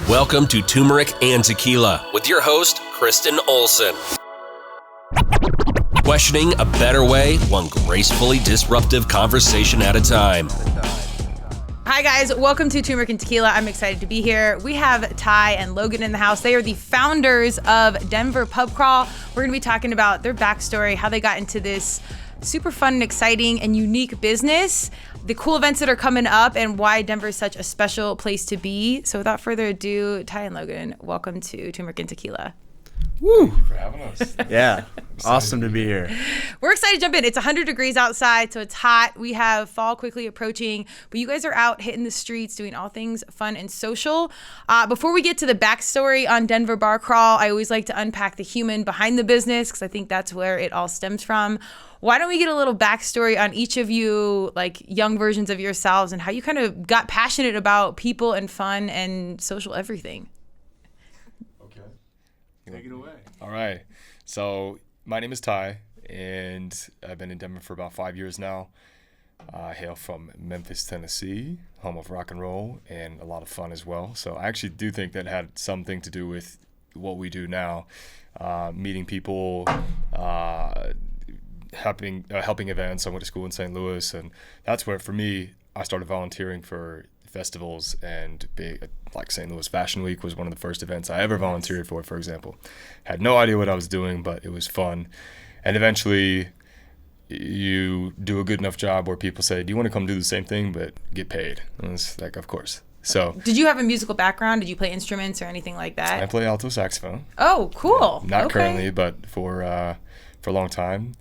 Welcome to Turmeric and Tequila with your host, Kristen Olson. Questioning a better way, one gracefully disruptive conversation at a time. Hi guys, welcome to Turmeric and Tequila. I'm excited to be here. We have Ty and Logan in the house. They are the founders of Denver Pub Crawl. We're going to be talking about their backstory, how they got into this super fun and exciting and unique business, the cool events that are coming up, and why Denver is such a special place to be. So without further ado, Ty and Logan, welcome to Turmeric and Tequila. Woo! Thank you for having us. Yeah, awesome to be here. We're excited to jump in. It's 100 degrees outside, so it's hot. We have fall quickly approaching, but you guys are out hitting the streets doing all things fun and social. Before we get to the backstory on Denver Bar Crawl, I always like to unpack the human behind the business because I think that's where it all stems from. Why don't we get a little backstory on each of you, like young versions of yourselves, and how you kind of got passionate about people and fun and social everything? Okay. Take it away. All right. So my name is Ty, and I've been in Denver for about 5 years now. I hail from Memphis, Tennessee, home of rock and roll and a lot of fun as well. So I actually do think that had something to do with what we do now, meeting people, helping events. I went to school in St. Louis, and that's where, for me, I started volunteering for festivals, and like St. Louis Fashion Week was one of the first events I ever volunteered for example. Had no idea what I was doing, but it was fun. And eventually you do a good enough job where people say, do you want to come do the same thing but get paid? And it's like, of course. So did you have a musical background? Did you play instruments or anything like that? I play alto saxophone. Oh, cool. Not currently, but for a long time.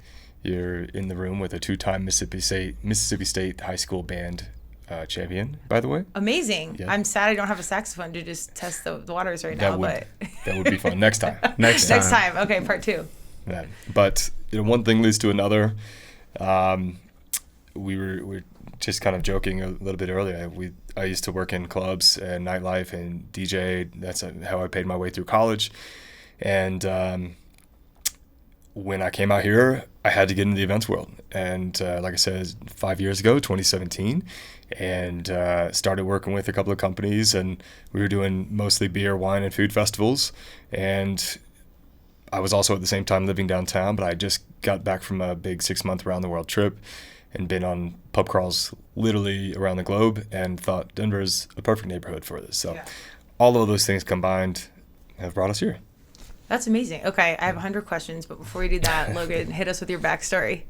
You're in the room with a two-time Mississippi State high school band champion, by the way. Amazing. Yeah. I'm sad I don't have a saxophone to just test the waters right now. But that would be fun. Next time. Next time. Okay, part 2. Yeah. But one thing leads to another. We were just kind of joking a little bit earlier. I used to work in clubs and nightlife and DJ. That's how I paid my way through college. And when I came out here, I had to get into the events world. And like I said, 5 years ago, 2017, and started working with a couple of companies, and we were doing mostly beer, wine, and food festivals. And I was also at the same time living downtown, but I just got back from a big 6-month around-the-world trip and been on pub crawls literally around the globe, and thought Denver's a perfect neighborhood for this. So all of those things combined have brought us here. That's amazing. Okay, I have 100 questions, but before we do that, Logan, hit us with your backstory.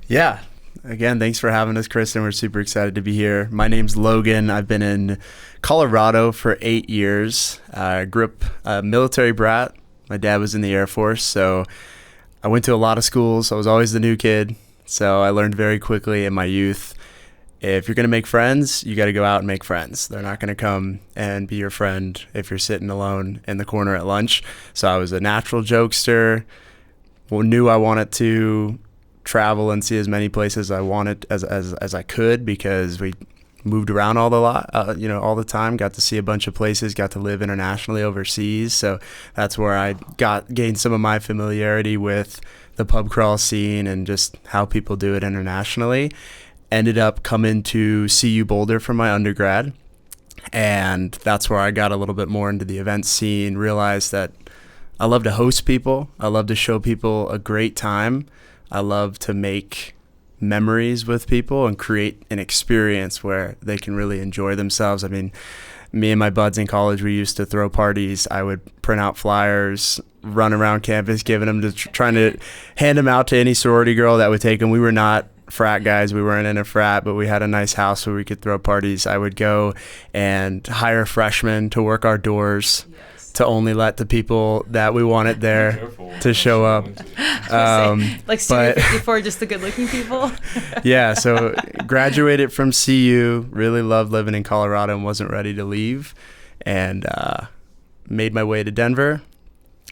Yeah. Again, thanks for having us, Kristen. We're super excited to be here. My name's Logan. I've been in Colorado for 8 years. I grew up a military brat. My dad was in the Air Force, so I went to a lot of schools. I was always the new kid, so I learned very quickly in my youth, if you're going to make friends, you got to go out and make friends. They're not going to come and be your friend if you're sitting alone in the corner at lunch. So I was a natural jokester, knew I wanted to travel and see as many places I wanted as I could, because we moved around all the time, got to see a bunch of places, got to live internationally overseas. So that's where I gained some of my familiarity with the pub crawl scene and just how people do it internationally. Ended up coming to CU Boulder for my undergrad, and that's where I got a little bit more into the event scene, realized that I love to host people. I love to show people a great time. I love to make memories with people and create an experience where they can really enjoy themselves. I mean, me and my buds in college, we used to throw parties. I would print out flyers, run around campus, giving them trying to hand them out to any sorority girl that would take them. We were not frat guys. We weren't in a frat, but we had a nice house where we could throw parties. I would go and hire freshmen to work our doors, to only let the people that we wanted there to show up. Like Studio 54, just the good-looking people? Yeah, so graduated from CU, really loved living in Colorado and wasn't ready to leave, and made my way to Denver.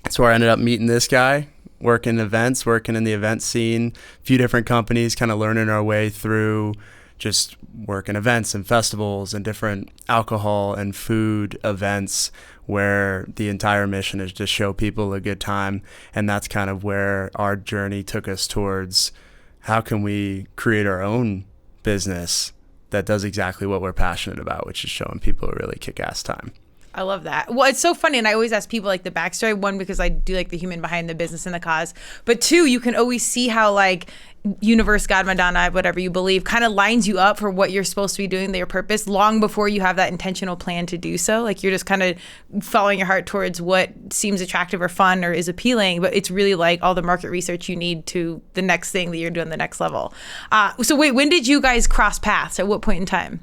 That's where I ended up meeting this guy, working in the event scene, a few different companies, kind of learning our way through just working events and festivals and different alcohol and food events, where the entire mission is to show people a good time. And that's kind of where our journey took us towards, how can we create our own business that does exactly what we're passionate about, which is showing people a really kick-ass time. I love that. Well, it's so funny, and I always ask people like the backstory. One, because I do like the human behind the business and the cause, but two, you can always see how like universe, God, Madonna, whatever you believe, kind of lines you up for what you're supposed to be doing, your purpose, long before you have that intentional plan to do so. Like you're just kind of following your heart towards what seems attractive or fun or is appealing, but it's really like all the market research you need to the next thing that you're doing, the next level. So wait, when did you guys cross paths? At what point in time?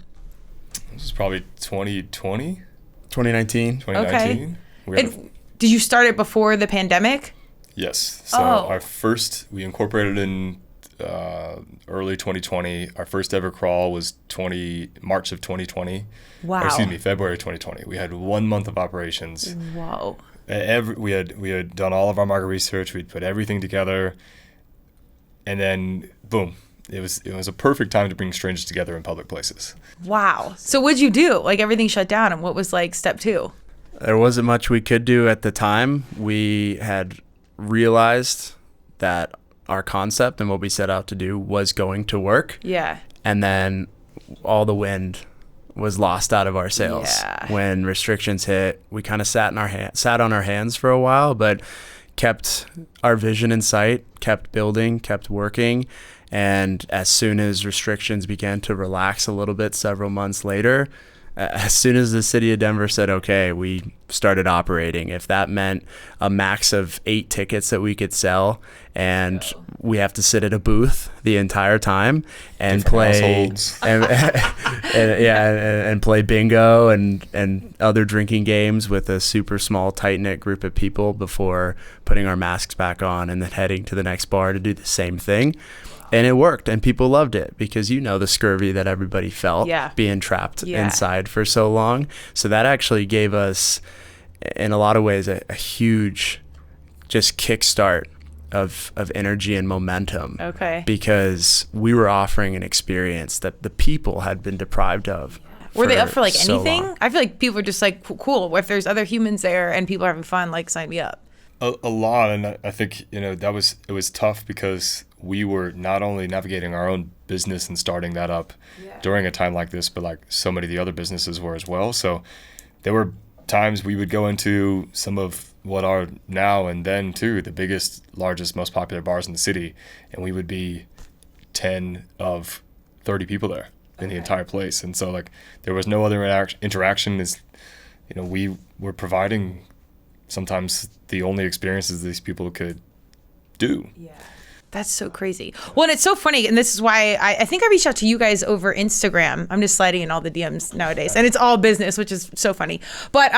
This is probably 2020. 2019. Okay. Did you start it before the pandemic? Yes. So we incorporated in early 2020. Our first ever crawl was March of 2020. Wow. Or excuse me, February 2020. We had 1 month of operations. Whoa. We had done all of our market research. We'd put everything together, and then boom. It was a perfect time to bring strangers together in public places. Wow. So what'd you do? Like everything shut down, and what was like step 2? There wasn't much we could do at the time. We had realized that our concept and what we set out to do was going to work. Yeah. And then all the wind was lost out of our sails. Yeah. When restrictions hit, we kind of sat on our hands for a while, but kept our vision in sight, kept building, kept working. And as soon as restrictions began to relax a little bit several months later, as soon as the city of Denver said, okay, we started operating. If that meant a max of 8 tickets that we could sell, and we have to sit at a booth the entire time and play and play bingo and other drinking games with a super small, tight-knit group of people before putting our masks back on and then heading to the next bar to do the same thing. And it worked, and people loved it because the scurvy that everybody felt being trapped inside for so long. So that actually gave us, in a lot of ways, a huge just kickstart of energy and momentum. Okay. Because we were offering an experience that the people had been deprived of. Were they up for like so anything? long. I feel like people are just like, cool. If there's other humans there and people are having fun, like sign me up. A lot, and I think it was tough because we were not only navigating our own business and starting that up during a time like this, but like so many of the other businesses were as well. So there were times we would go into some of what are now and then too the biggest, largest, most popular bars in the city, and we would be 10 of 30 people there in the entire place. And so like there was no other interaction. We were providing sometimes the only experiences these people could do. Yeah. That's so crazy. Well, and it's so funny, and this is why I think I reached out to you guys over Instagram. I'm just sliding in all the DMs nowadays, and it's all business, which is so funny. But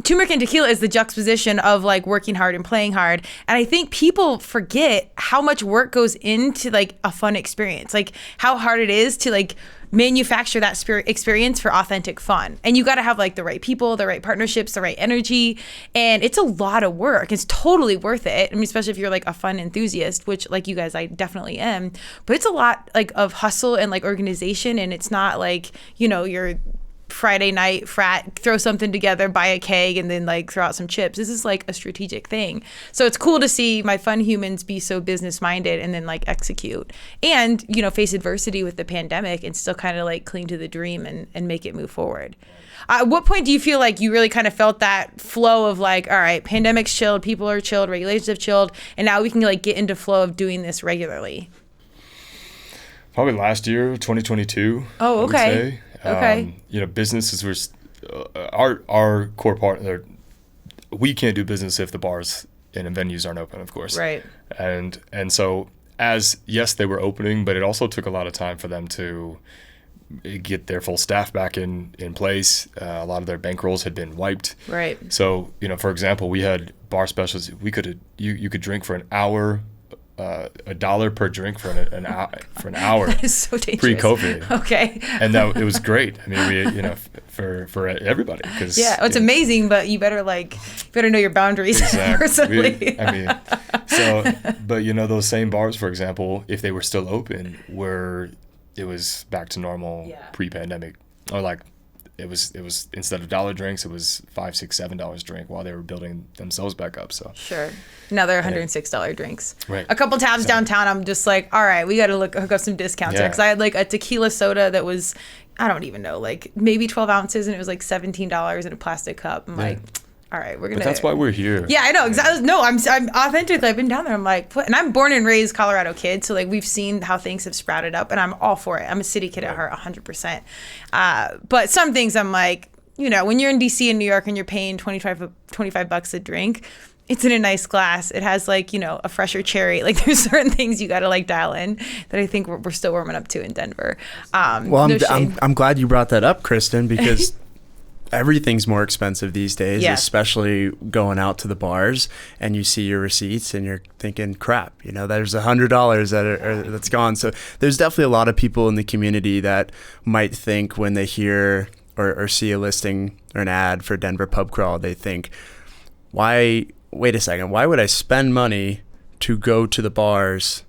Turmeric and Tequila is the juxtaposition of like working hard and playing hard, and I think people forget how much work goes into like a fun experience, like how hard it is to like manufacture that experience for authentic fun. And you got to have like the right people, the right partnerships, the right energy. And it's a lot of work. It's totally worth it. I mean, especially if you're like a fun enthusiast, which like you guys, I definitely am. But it's a lot like of hustle and like organization. And it's not like, your Friday night frat, throw something together, buy a keg, and then like throw out some chips. This is like a strategic thing. So it's cool to see my fun humans be so business minded and then like execute and, face adversity with the pandemic and still kind of like cling to the dream and make it move forward. At what point do you feel like you really kind of felt that flow of like, all right, pandemic's chilled, people are chilled, regulations have chilled, and now we can like get into flow of doing this regularly? Probably last year, 2022. Oh, okay. I would say. Okay. Businesses were our core partner. We can't do business if the bars and venues aren't open, of course. Right. And so yes, they were opening, but it also took a lot of time for them to get their full staff back in place. A lot of their bankrolls had been wiped. Right. So, for example, we had bar specials. You could drink for an hour. $1 per drink for an hour. That is so dangerous. Pre-COVID. Okay. And it was great. I mean, we for everybody because it's amazing, but you better know your boundaries personally. But those same bars, for example, if they were still open, it was back to normal pre-pandemic, or like it was instead of $1 drinks, it was $5, $6, $7 drink while they were building themselves back up. So sure, now they're $106 drinks. Right. A couple tabs downtown, I'm just like, all right, we got to hook up some discounts here, because I had like a tequila soda that was I don't even know, like maybe 12 ounces, and it was like $17 in a plastic cup. I'm like, all right, we're gonna. But that's why we're here. Yeah, I know exactly. No, I'm authentically. I've been down there. I'm like, what? And I'm born and raised Colorado kid, so like we've seen how things have sprouted up, and I'm all for it. I'm a city kid at heart, 100%. But some things I'm like, you know, when you're in DC and New York and you're paying $25 a drink, it's in a nice glass. It has like, you know, a fresher cherry. Like there's certain things you got to like dial in that I think we're still warming up to in Denver. Well, I'm glad you brought that up, Kristen, because everything's more expensive these days, especially going out to the bars and you see your receipts and you're thinking, crap, you know, there's $100 that's gone. So there's definitely a lot of people in the community that might think when they hear or see a listing or an ad for Denver Pub Crawl, they think, wait a second, why would I spend money to go to the bars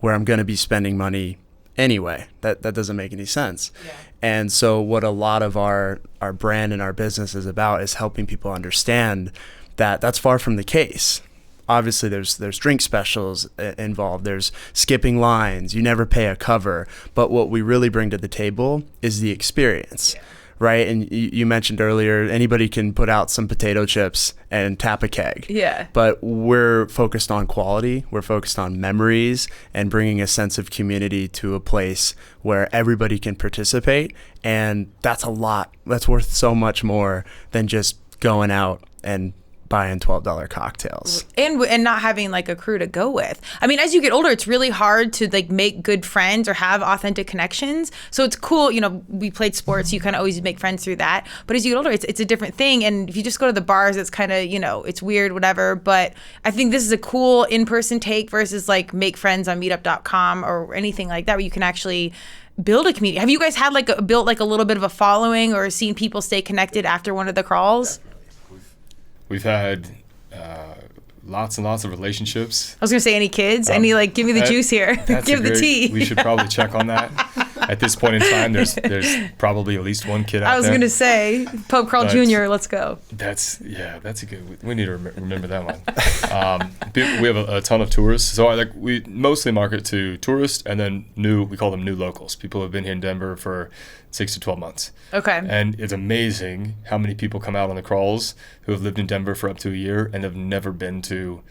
where I'm going to be spending money anyway? That doesn't make any sense. Yeah. And so what a lot of our brand and our business is about is helping people understand that that's far from the case. Obviously, there's drink specials involved. There's skipping lines. You never pay a cover. But what we really bring to the table is the experience. Yeah. Right. And you mentioned earlier, anybody can put out some potato chips and tap a keg. Yeah. But we're focused on quality. We're focused on memories and bringing a sense of community to a place where everybody can participate. And that's a lot. That's worth so much more than just going out and buying $12 cocktails and not having like a crew to go with. I mean, as you get older, it's really hard to like make good friends or have authentic connections. So it's cool, you know, we played sports, you kind of always make friends through that. But as you get older, it's a different thing. And if you just go to the bars, it's kind of, you know, it's weird, whatever. But I think this is a cool in-person take versus like make friends on meetup.com or anything like that, where you can actually build a community. Have you guys had like built like a little bit of a following or seen people stay connected after one of the crawls? We've had lots and lots of relationships. I was going to say, any kids? Any, like, give me the juice here. Give the tea. We should probably check on that. At this point in time, there's probably at least one kid out there. I was going to say, Pope Carl Jr., let's go. That's a good, we need to remember that one. We have a ton of tourists. So we mostly market to tourists and then we call them new locals. People who have been here in Denver for 6 to 12 months. Okay. And it's amazing how many people come out on the crawls who have lived in Denver for up to a year and have never been to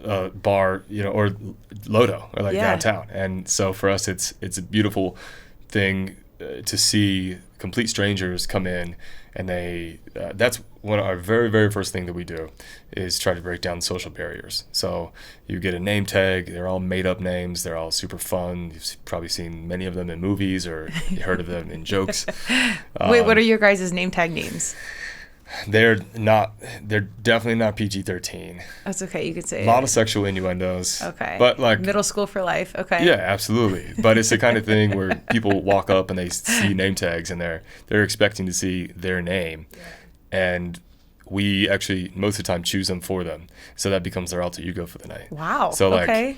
a bar, you know, or Lodo or downtown. And so for us, it's a beautiful thing to see complete strangers come in, and that's one of our very, very first thing that we do is try to break down social barriers. So you get a name tag, they're all made up names, they're all super fun. You've probably seen many of them in movies or heard of them in jokes. Wait, what are your guys' name tag names? They're definitely not PG-13. That's okay, you could say a lot of sexual innuendos. Okay. But like middle school for life. Okay. Yeah, absolutely. But it's the kind of thing where people walk up and they see name tags and they're expecting to see their name. Yeah. And we actually most of the time choose them for them. So that becomes their alter ego for the night. Wow. So like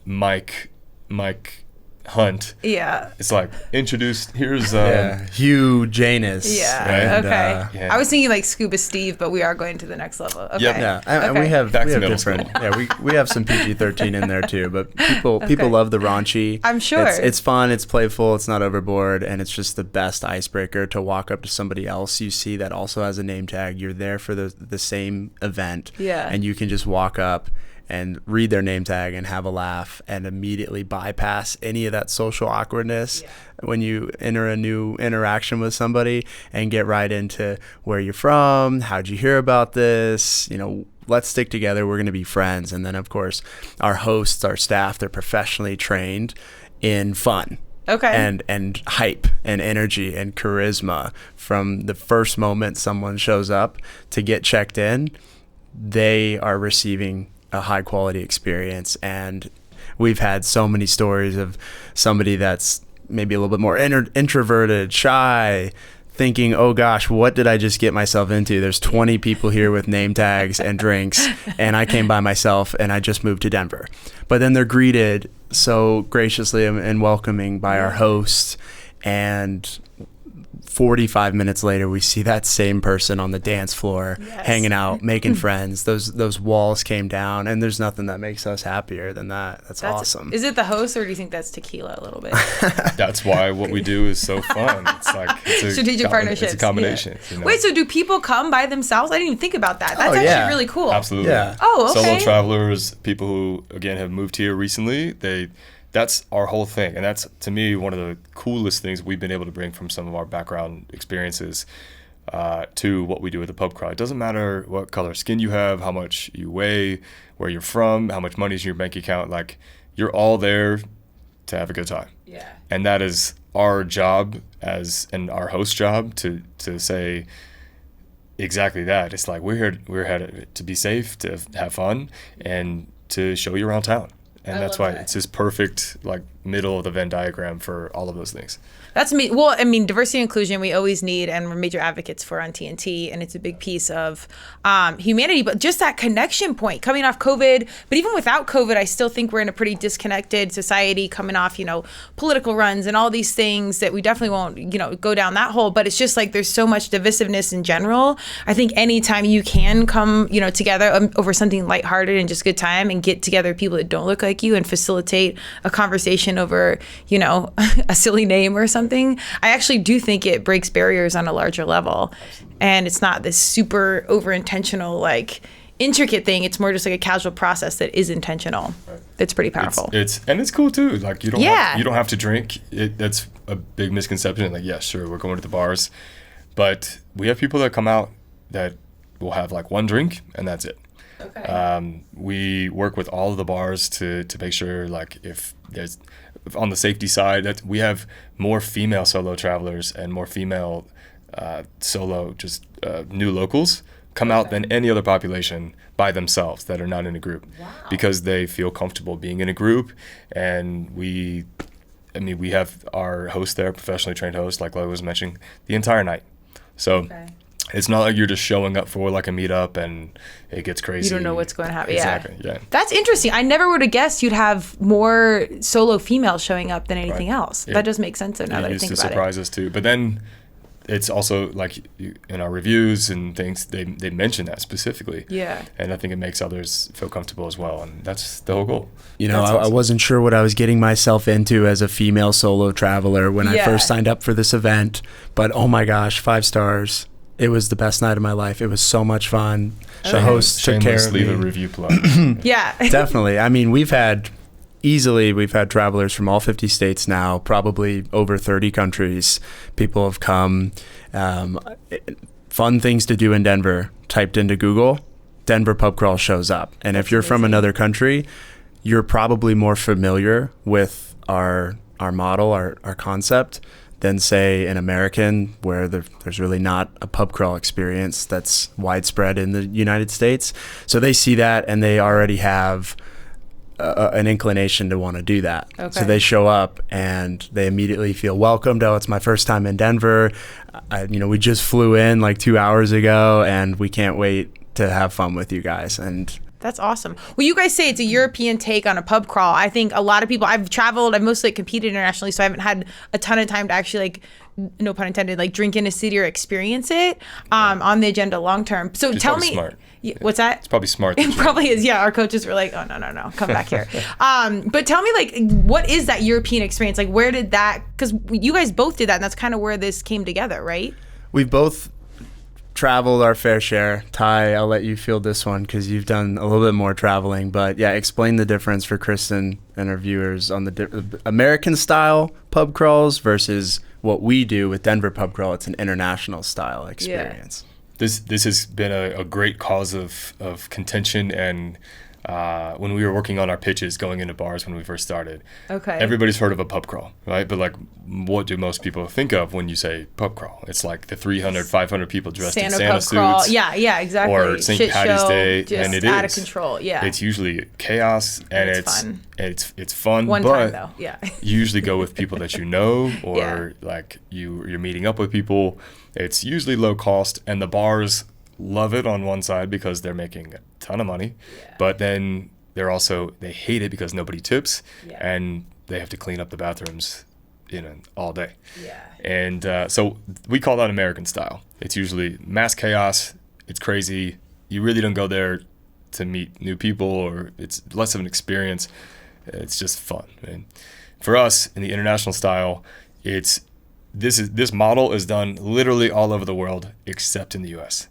Mike Hunt. Yeah. It's like introduced. Here's Hugh Janus. Yeah. Right? Okay. I was thinking like Scuba Steve, but we are going to the next level. Okay. Yep. Yeah. And we have different. We have some PG-13 in there too. But people love the raunchy. I'm sure. It's fun. It's playful. It's not overboard, and it's just the best icebreaker to walk up to somebody else you see that also has a name tag. You're there for the same event. Yeah. And you can just walk up and read their name tag and have a laugh and immediately bypass any of that social awkwardness when you enter a new interaction with somebody and get right into where you're from, how'd you hear about this, you know, let's stick together, we're going to be friends. And then, of course, our hosts, our staff, they're professionally trained in fun. Okay. And hype and energy and charisma. From the first moment someone shows up to get checked in, they are receiving a high quality experience. And we've had so many stories of somebody that's maybe a little bit more introverted, shy, thinking, oh gosh, what did I just get myself into? There's 20 people here with name tags and drinks, and I came by myself and I just moved to Denver. But then they're greeted so graciously and welcoming by our hosts, and 45 minutes later, we see that same person on the dance floor, hanging out, making friends. Those walls came down, and there's nothing that makes us happier than that. That's awesome. Is it the host, or do you think that's Tequila a little bit? That's why what we do is so fun. It's like it's strategic partnerships. It's a combination. Yeah. You know? Wait, so do people come by themselves? I didn't even think about that. That's actually really cool. Absolutely. Yeah. Oh, okay. Solo travelers, people who again have moved here recently, that's our whole thing. And that's, to me, one of the coolest things we've been able to bring from some of our background experiences to what we do with the pub crawl. It doesn't matter what color skin you have, how much you weigh, where you're from, how much money's in your bank account. Like, you're all there to have a good time. Yeah. And that is our job and our host job to say exactly that. It's like, we're here to be safe, to have fun, and to show you around town. And that's why it's this perfect, like, middle of the Venn diagram for all of those things. That's me. Well, I mean, diversity and inclusion we always need, and we're major advocates for on TNT, and it's a big piece of humanity. But just that connection point coming off COVID, but even without COVID, I still think we're in a pretty disconnected society coming off, political runs and all these things that we definitely won't, go down that hole. But it's just like there's so much divisiveness in general. I think anytime you can come, together over something lighthearted and just good time and get together people that don't look like you and facilitate a conversation over, a silly name or something. I actually do think it breaks barriers on a larger level. And it's not this super over-intentional, like, intricate thing. It's more just like a casual process that is intentional. Right. It's pretty powerful. It's cool too. Like, you don't have to drink. That's a big misconception. Like, yeah, sure, we're going to the bars, but we have people that come out that will have like one drink and that's it. Okay. We work with all of the bars to make sure, like, if there's on the safety side, that we have more female solo travelers and more female solo new locals come out than any other population by themselves that are not in a group. Wow. Because they feel comfortable being in a group. And we have our host there, professionally trained host, like Logan was mentioning, the entire night. So it's not like you're just showing up for like a meetup and it gets crazy. You don't know what's going to happen. Exactly. Yeah. That's interesting. I never would have guessed you'd have more solo females showing up than anything else. That does make sense though, now that I think about it. It used to surprise us too. But then it's also like in our reviews and things, they mention that specifically. Yeah. And I think it makes others feel comfortable as well. And that's the whole goal. I wasn't sure what I was getting myself into as a female solo traveler when I first signed up for this event. But oh my gosh, 5 stars. It was the best night of my life. It was so much fun. The host took care of me. Leave a review plug. Yeah. Definitely. I mean, we've had travelers from all 50 states now, probably over 30 countries. People have come. Fun things to do in Denver. Typed into Google, Denver pub crawl shows up. And if you're from another country, you're probably more familiar with our model, our concept, than say an American, where there's really not a pub crawl experience that's widespread in the United States. So they see that and they already have an inclination to want to do that. Okay. So they show up and they immediately feel welcomed. Oh, it's my first time in Denver. We just flew in like 2 hours ago and we can't wait to have fun with you guys. And that's awesome. Well, you guys say it's a European take on a pub crawl. I think a lot of people, I've traveled, I've mostly competed internationally, so I haven't had a ton of time to actually, like, no pun intended, like drink in a city or experience it on the agenda long term. So tell me, smart. What's that? It's probably smart. It probably is. Yeah, our coaches were like, oh, no, come back here. But tell me, like, what is that European experience? Like, where did that, because you guys both did that, and that's kind of where this came together, right? We've both traveled our fair share. Ty, I'll let you field this one because you've done a little bit more traveling. But yeah, explain the difference for Kristen and our viewers on the American style pub crawls versus what we do with Denver pub crawl. It's an international style experience. Yeah. This has been a great cause of contention and when we were working on our pitches going into bars when we first started. Okay. Everybody's heard of a pub crawl, right? But like, what do most people think of when you say pub crawl? It's like the 300, 500 500 people dressed in Santa suits. Crawl. Yeah, exactly. Or St. Patty's Day, just and it out is of control. Yeah. It's usually chaos and it's fun. It's fun. One time though, yeah. You usually go with people that you know, or like you're meeting up with people. It's usually low cost, and the bars love it on one side because they're making a ton of money, but then they hate it because nobody tips, and they have to clean up the bathrooms all day. Yeah. And so we call that American style. It's usually mass chaos. It's crazy. You really don't go there to meet new people, or it's less of an experience. It's just fun. And for us in the international style, this model is done literally all over the world except in the U.S.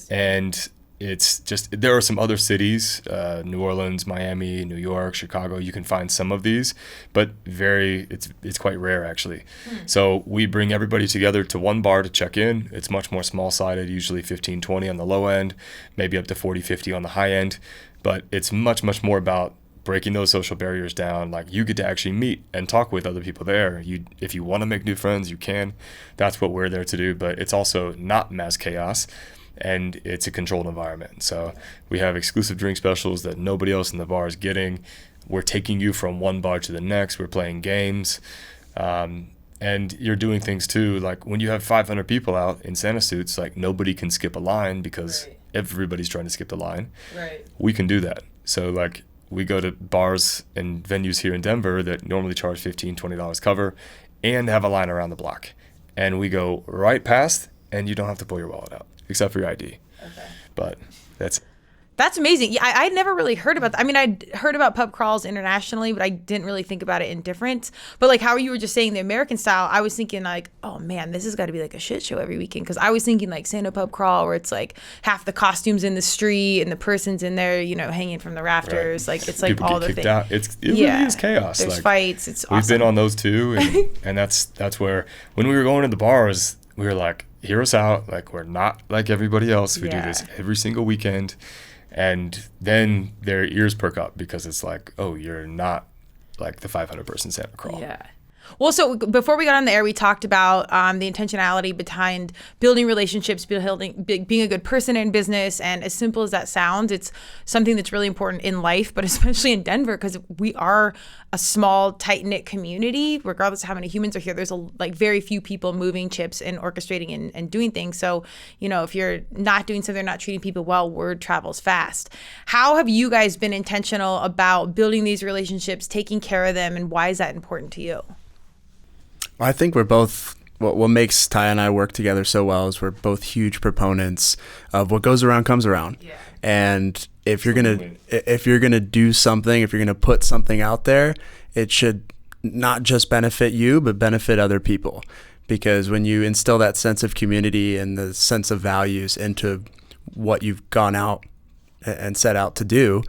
And it's just, there are some other cities, New Orleans, Miami, New York, Chicago. You can find some of these, but it's quite rare actually. So we bring everybody together to one bar to check in. It's much more small-sided, usually 15, 20 on the low end, maybe up to 40, 50 on the high end. But it's much, much more about breaking those social barriers down. Like, you get to actually meet and talk with other people there. If you want to make new friends, you can. That's what we're there to do. But it's also not mass chaos, and it's a controlled environment. So we have exclusive drink specials that nobody else in the bar is getting. We're taking you from one bar to the next. We're playing games. And you're doing things too, like when you have 500 people out in Santa suits, like nobody can skip a line because everybody's trying to skip the line. Right. We can do that. So like, we go to bars and venues here in Denver that normally charge $15, $20 cover and have a line around the block. And we go right past, and you don't have to pull your wallet out, except for your ID. Okay. But That's amazing. Yeah, I'd never really heard about that. I mean, I'd heard about pub crawls internationally, but I didn't really think about it in difference. But like how you were just saying the American style, I was thinking like, oh man, this has got to be like a shit show every weekend. Because I was thinking like Santa pub crawl, where it's like half the costumes in the street and the person's in there, hanging from the rafters. Right. Like it's like people all get the kicked things. out. It really is chaos. There's like, fights. It's awesome. We've been on those too, and that's where when we were going to the bars, we were like, hear us out. Like, we're not like everybody else. We do this every single weekend. And then their ears perk up because it's like, oh, you're not like the 500 person Santa crawl. Yeah. Well, so before we got on the air, we talked about the intentionality behind building relationships, being a good person in business. And as simple as that sounds, it's something that's really important in life, but especially in Denver, because we are a small, tight-knit community. Regardless of how many humans are here, there's very few people moving chips and orchestrating and doing things. So, if you're not doing something, not treating people well, word travels fast. How have you guys been intentional about building these relationships, taking care of them, and why is that important to you? I think we're both, what makes Ty and I work together so well is we're both huge proponents of what goes around comes around. Yeah. And if you're gonna do something, if you're gonna put something out there, it should not just benefit you, but benefit other people. Because when you instill that sense of community and the sense of values into what you've gone out and set out to do,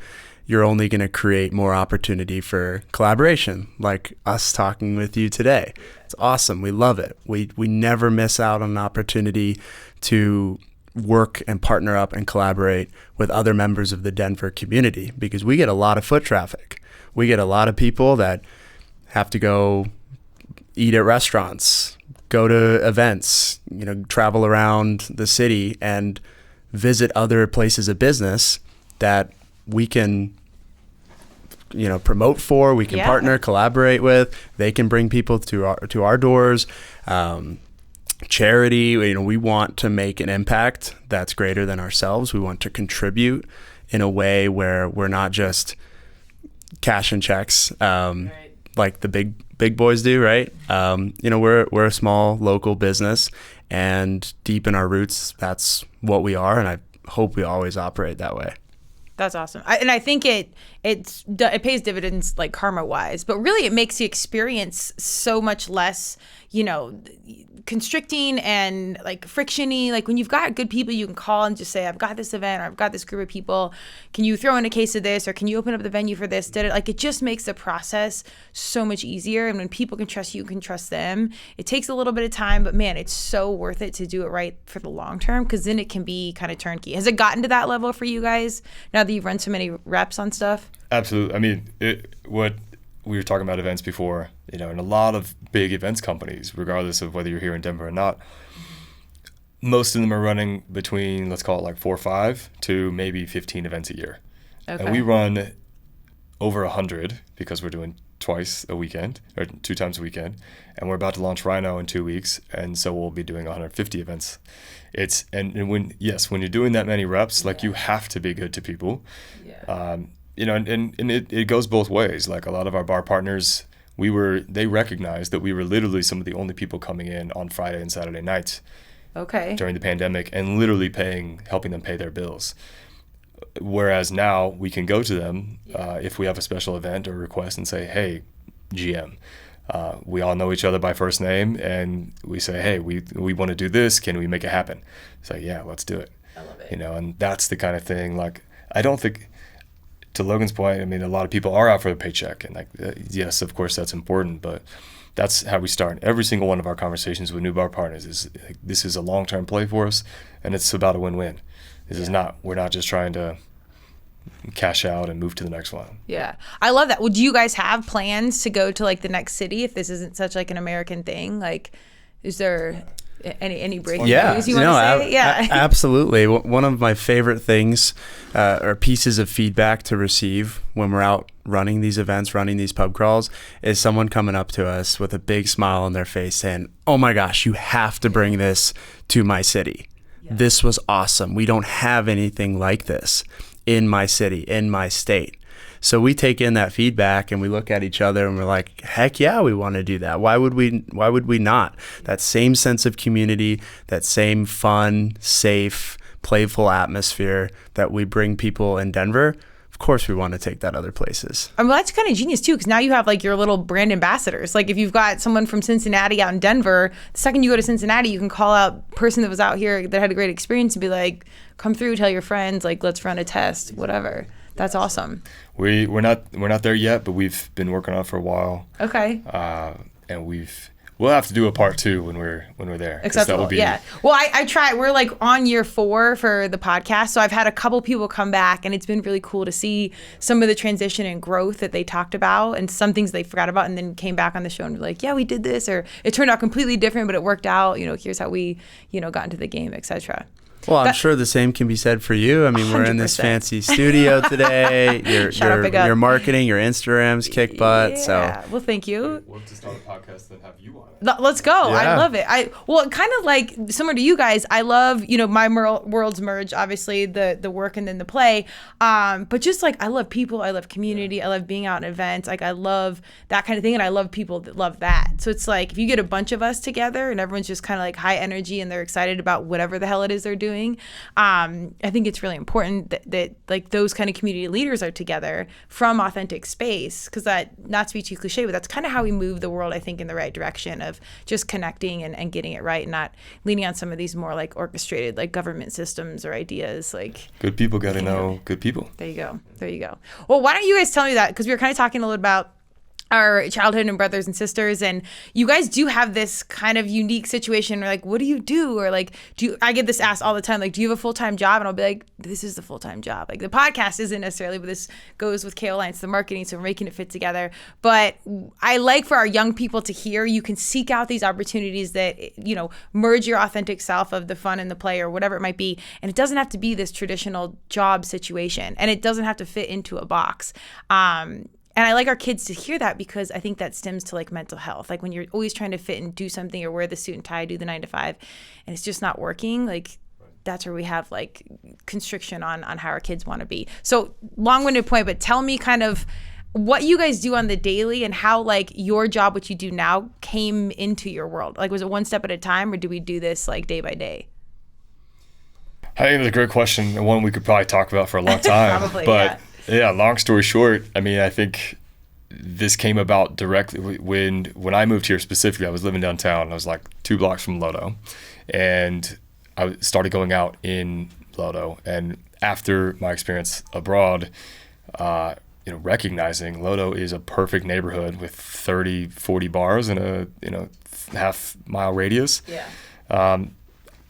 you're only going to create more opportunity for collaboration, like us talking with you today. It's awesome. We love it. We never miss out on an opportunity to work and partner up and collaborate with other members of the Denver community, because we get a lot of foot traffic. We get a lot of people that have to go eat at restaurants, go to events, travel around the city and visit other places of business that we can promote for, we can partner, collaborate with. They can bring people to our doors. Charity, we want to make an impact that's greater than ourselves. We want to contribute in a way where we're not just cashing checks like the big boys do, right? We're a small local business, and deep in our roots, that's what we are, and I hope we always operate that way. That's awesome. I think it pays dividends like karma wise, but really it makes the experience so much less, constricting and like frictiony. Like when you've got good people, you can call and just say, I've got this event, or I've got this group of people. Can you throw in a case of this, or can you open up the venue for this? It just makes the process so much easier. And when people can trust you, you can trust them. It takes a little bit of time, but man, it's so worth it to do it right for the long term, because then it can be kind of turnkey. Has it gotten to that level for you guys now that you've run so many reps on stuff? Absolutely. I mean, what we were talking about events before, and a lot of big events companies, regardless of whether you're here in Denver or not, most of them are running between, let's call it like 4 or 5 to maybe 15 events a year. Okay. And we run over 100 because we're doing twice a weekend, or 2 times a weekend, and we're about to launch Rhino in 2 weeks, and so we'll be doing 150 events. When you're doing that many reps, like you have to be good to people. Yeah. And it goes both ways. Like a lot of our bar partners, they recognized that we were literally some of the only people coming in on Friday and Saturday nights during the pandemic and literally helping them pay their bills. Whereas now we can go to them if we have a special event or request and say, hey, GM, we all know each other by first name, and we say, hey, we want to do this. Can we make it happen? It's like, yeah, let's do it. I love it. You know, and that's the kind of thing. Like, I don't think, to Logan's point, I mean, a lot of people are out for the paycheck, and like, yes, of course, that's important, but that's how we start every single one of our conversations with new bar partners. Is like, this is a long-term play for us, and it's about a win-win. We're not just trying to cash out and move to the next one. Yeah. I love that. Well, do you guys have plans to go to like the next city if this isn't such like an American thing? Like, is there any breaking news you want to say? Yeah, absolutely. One of my favorite things or pieces of feedback to receive when we're out running these events, running these pub crawls, is someone coming up to us with a big smile on their face saying, oh my gosh, you have to bring this to my city. Yeah. This was awesome. We don't have anything like this in my city, in my state. So we take in that feedback and we look at each other and we're like, heck yeah, we want to do that. Why would we not? That same sense of community, that same fun, safe, playful atmosphere that we bring people in Denver, of course we want to take that other places. I mean, that's kind of genius too, because now you have like your little brand ambassadors. Like if you've got someone from Cincinnati out in Denver, the second you go to Cincinnati, you can call out person that was out here that had a great experience and be like, come through, tell your friends, like let's run a test, whatever. That's awesome. We're not there yet, but we've been working on it for a while. Okay. And we'll have to do a part 2 when we're there. Accessible, yeah. Well, I try. We're like on year 4 for the podcast, so I've had a couple people come back, and it's been really cool to see some of the transition and growth that they talked about, and some things they forgot about, and then came back on the show and were like, yeah, we did this, or it turned out completely different, but it worked out. You know, here's how we, got into the game, etc. Well, I'm sure the same can be said for you. I mean, 100%. We're in this fancy studio today. Your marketing, your Instagram's kick butt. Yeah. So, well, thank you. We'll have to start a podcast and have you on it. Let's go. Yeah. I love it. Kind of like similar to you guys. I love, my worlds merge, obviously the work and then the play. But just like I love people, I love community, I love being out in events. Like I love that kind of thing, and I love people that love that. So it's like if you get a bunch of us together and everyone's just kind of like high energy and they're excited about whatever the hell it is they're doing. I think it's really important that like those kind of community leaders are together from authentic space, because that, not to be too cliche, but that's kind of how we move the world, I think, in the right direction of just connecting and getting it right, and not leaning on some of these more like orchestrated like government systems or ideas. Like good people got to know good people. There you go. Well, why don't you guys tell me that, because we were kind of talking a little about our childhood and brothers and sisters, and you guys do have this kind of unique situation where like, what do you do? Or like, I get this asked all the time, like, do you have a full-time job? And I'll be like, this is the full-time job. Like the podcast isn't necessarily, but this goes with KO Alliance, the marketing, so we're making it fit together. But I like for our young people to hear, you can seek out these opportunities that, merge your authentic self of the fun and the play or whatever it might be. And it doesn't have to be this traditional job situation, and it doesn't have to fit into a box. And I like our kids to hear that, because I think that stems to like mental health. Like when you're always trying to fit and do something or wear the suit and tie, do the 9 to 5, and it's just not working, like that's where we have like constriction on how our kids want to be. So long-winded point, but tell me kind of what you guys do on the daily and how like your job, what you do now, came into your world. Like was it one step at a time, or do we do this like day by day? I think it's a great question, and one we could probably talk about for a long time. Probably, but yeah. Yeah, long story short, I mean, I think this came about directly when I moved here specifically. I was living downtown. I was like 2 blocks from Lodo, and I started going out in Lodo. And after my experience abroad, recognizing Lodo is a perfect neighborhood with 30, 40 bars in a half-mile radius. Yeah.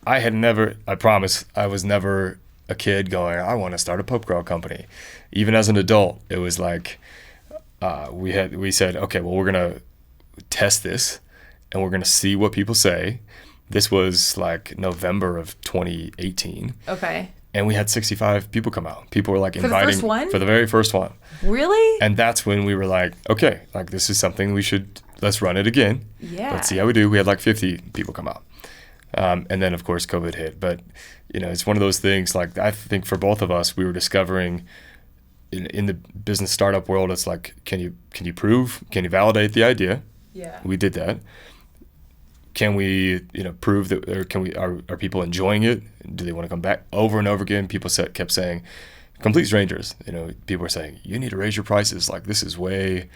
I promise, I was never a kid going, I want to start a pub crawl company. Even as an adult, it was like we said, okay, well, we're gonna test this and we're gonna see what people say. This was like November of 2018. Okay. And we had 65 people come out. People were like inviting for the first one? For the very first one. Really? And that's when we were like, okay, like this is something let's run it again. Yeah. Let's see how we do. We had like 50 people come out. And then, of course, COVID hit. But, it's one of those things, like, I think for both of us, we were discovering, in the business startup world, it's like, can you validate the idea? Yeah. We did that. Can we, prove that, or are people enjoying it? Do they want to come back over and over again? People kept saying, complete strangers, people were saying, you need to raise your prices. Like, this is way,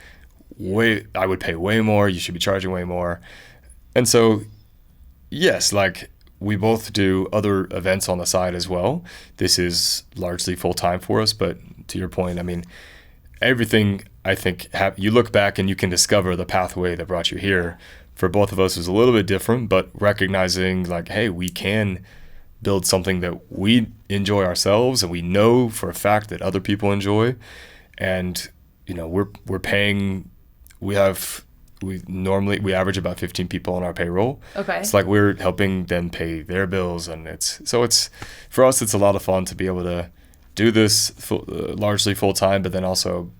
I would pay way more. You should be charging way more. And so, yes, like, we both do other events on the side as well. This is largely full-time for us, but to your point, I mean, everything, I think, you look back and you can discover the pathway that brought you here. For both of us, was a little bit different, but recognizing, like, hey, we can build something that we enjoy ourselves and we know for a fact that other people enjoy. And, we're paying, we average about 15 people on our payroll. Okay. It's like we're helping them pay their bills, and it's for us, it's a lot of fun to be able to do this largely full time, but then also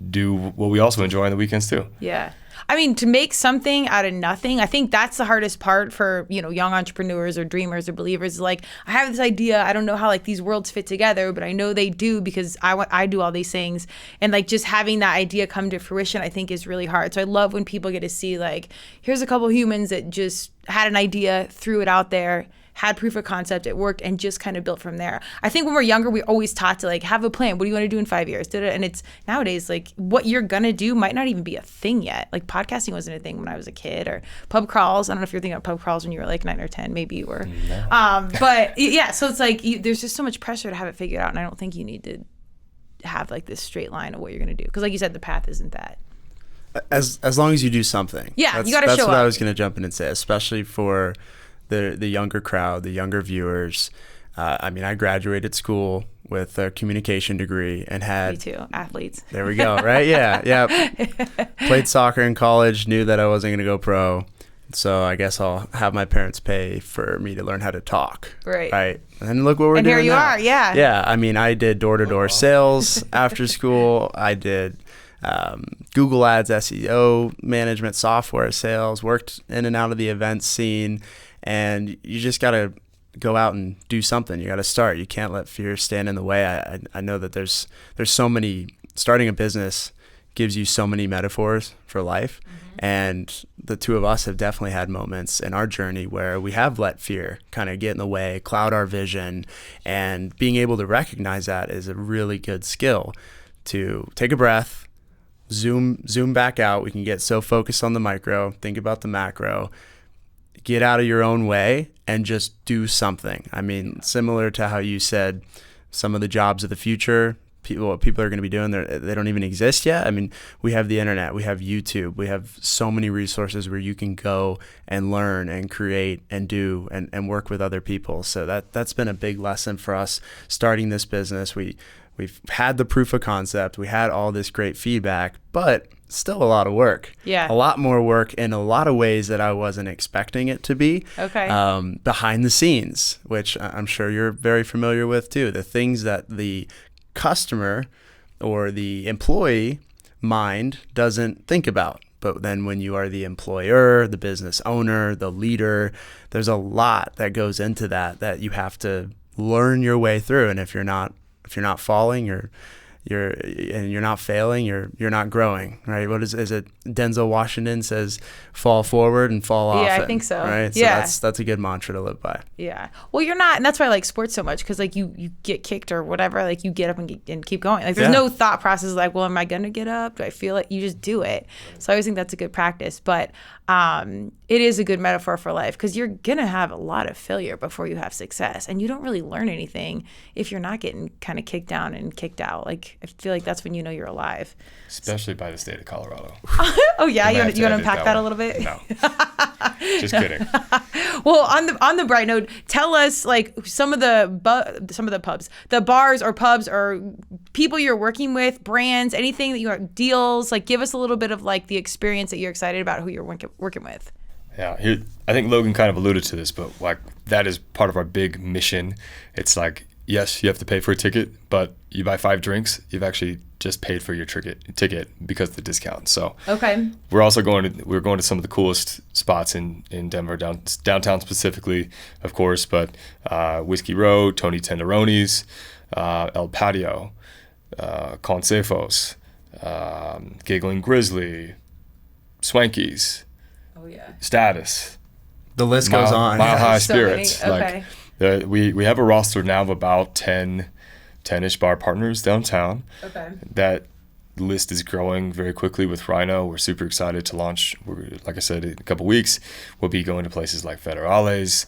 do what we also enjoy on the weekends too. Yeah. I mean, to make something out of nothing, I think that's the hardest part for, young entrepreneurs or dreamers or believers. Like, I have this idea. I don't know how, like, these worlds fit together, but I know they do because I do all these things. And, like, just having that idea come to fruition, I think, is really hard. So I love when people get to see, like, here's a couple humans that just had an idea, threw it out there, had proof of concept, it worked, and just kind of built from there. I think when we're younger, we're always taught to, like, have a plan. What do you want to do in 5 years? And it's nowadays, like, what you're going to do might not even be a thing yet. Like, podcasting wasn't a thing when I was a kid, or pub crawls. I don't know if you're thinking about pub crawls when you were like 9 or 10. Maybe you were. No. But yeah, so it's like there's just so much pressure to have it figured out. And I don't think you need to have, like, this straight line of what you're going to do. Because, like you said, the path isn't that. As long as you do something. Yeah, you got to show up. That's what I was going to jump in and say, especially for the younger crowd, the younger viewers. I mean, I graduated school with a communication degree and had... Me too, athletes. There we go, right? Yeah. Played soccer in college, knew that I wasn't going to go pro. So I guess I'll have my parents pay for me to learn how to talk. Right. And look what we're doing now. And here you are, yeah. Yeah, I mean, I did door-to-door sales after school. I did Google Ads, SEO management, software sales, worked in and out of the event scene. And you just got to go out and do something. You got to start. You can't let fear stand in the way. I know that there's so many, starting a business gives you so many metaphors for life. Mm-hmm. And the two of us have definitely had moments in our journey where we have let fear kind of get in the way, cloud our vision, and being able to recognize that is a really good skill to take a breath, zoom back out. We can get so focused on the micro, think about the macro, get out of your own way and just do something. I mean, similar to how you said some of the jobs of the future, what people are going to be doing, they don't even exist yet. I mean, we have the internet, we have YouTube, we have so many resources where you can go and learn and create and do and work with other people. So that's been a big lesson for us starting this business. We've had the proof of concept, we had all this great feedback, but still a lot of work. Yeah. A lot more work in a lot of ways that I wasn't expecting it to be. Okay. Behind the scenes, which I'm sure you're very familiar with too. The things that the customer or the employee mind doesn't think about. But then when you are the employer, the business owner, the leader, there's a lot that goes into that you have to learn your way through. And if you're not falling, you're not failing, you're not growing, right? What is it? Denzel Washington says, "Fall forward and fall off." Yeah, I think so. Right? Yeah. So that's a good mantra to live by. Yeah. Well, you're not, and that's why I like sports so much, because like you get kicked or whatever, like you get up and keep going. Like there's no thought process like, well, am I gonna get up? Do I feel it? You just do it. So I always think that's a good practice. But it is a good metaphor for life, because you're gonna have a lot of failure before you have success, and you don't really learn anything if you're not getting kind of kicked down and kicked out. Like I feel like that's when you know you're alive. Especially by the state of Colorado. Oh yeah, you want to unpack that a little bit? No, just kidding. Well, on the bright note, tell us like some of the pubs, the bars or pubs or people you're working with, brands, anything that you want, deals. Like give us a little bit of like the experience that you're excited about, who you're working with. Yeah, I think Logan kind of alluded to this, but like that is part of our big mission. It's like, yes, you have to pay for a ticket, but you buy 5 drinks, you've actually just paid for your ticket because of the discount. So okay, we're also going to some of the coolest spots in Denver, downtown specifically, of course, but Whiskey Row, Tony Tenderoni's, El Patio, Consejos, Giggling Grizzly, Swankies, Oh yeah. Status, The list goes on. Mile High So many. Spirits. Okay. We have a roster now of about 10-ish bar partners downtown. Okay. That list is growing very quickly with Rhino. We're super excited to launch. Like I said, in a couple weeks, we'll be going to places like Federales.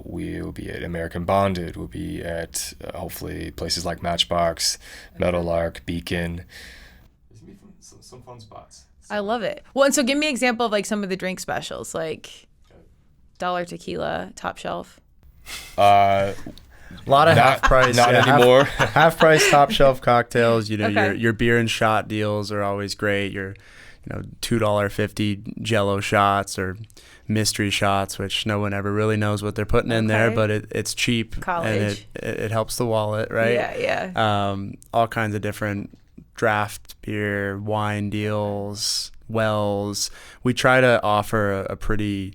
We'll be at American Bonded. We'll be at hopefully places like Matchbox, Meadowlark, Beacon. There's gonna be some fun spots. I love it. Well, and so give me an example of like some of the drink specials, like dollar tequila, top shelf. A lot of half price. Not anymore. Half price, top shelf cocktails. You know, Okay. your beer and shot deals are always great. Your, $2.50 Jello shots or mystery shots, which no one ever really knows what they're putting in there, Okay. but it's cheap College. and it helps the wallet, right? Yeah. All kinds of different draft beer, wine deals, wells. We try to offer a pretty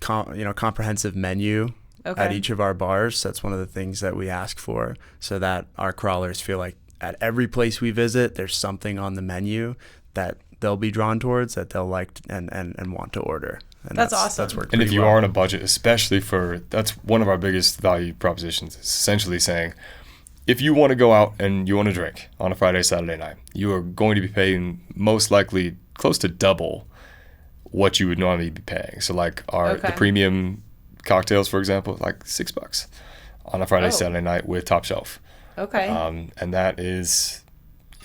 comprehensive menu Okay. at each of our bars. That's one of the things that we ask for, so that our crawlers feel like at every place we visit, there's something on the menu that they'll be drawn towards, that they'll like and want to order. And That's awesome. That's worked And if pretty you well. are on a budget, especially that's one of our biggest value propositions, is essentially saying, if you want to go out and you want to drink on a Friday, Saturday night, you are going to be paying most likely close to double what you would normally be paying. So like the premium cocktails, for example, like $6 on a Friday, Oh. Saturday night with top shelf. Okay. And that is,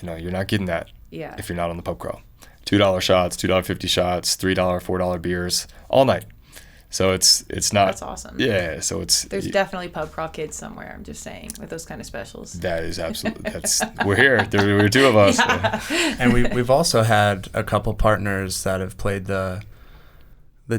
you're not getting that Yeah. if you're not on the pub crawl. $2 shots, $2.50 shots, $3, $4 beers all night. So it's not. That's awesome. Yeah. So There's definitely pub crawl kids somewhere. I'm just saying, with those kind of specials. that is absolutely. We're here. We're two of us. And we've also had a couple partners that have played the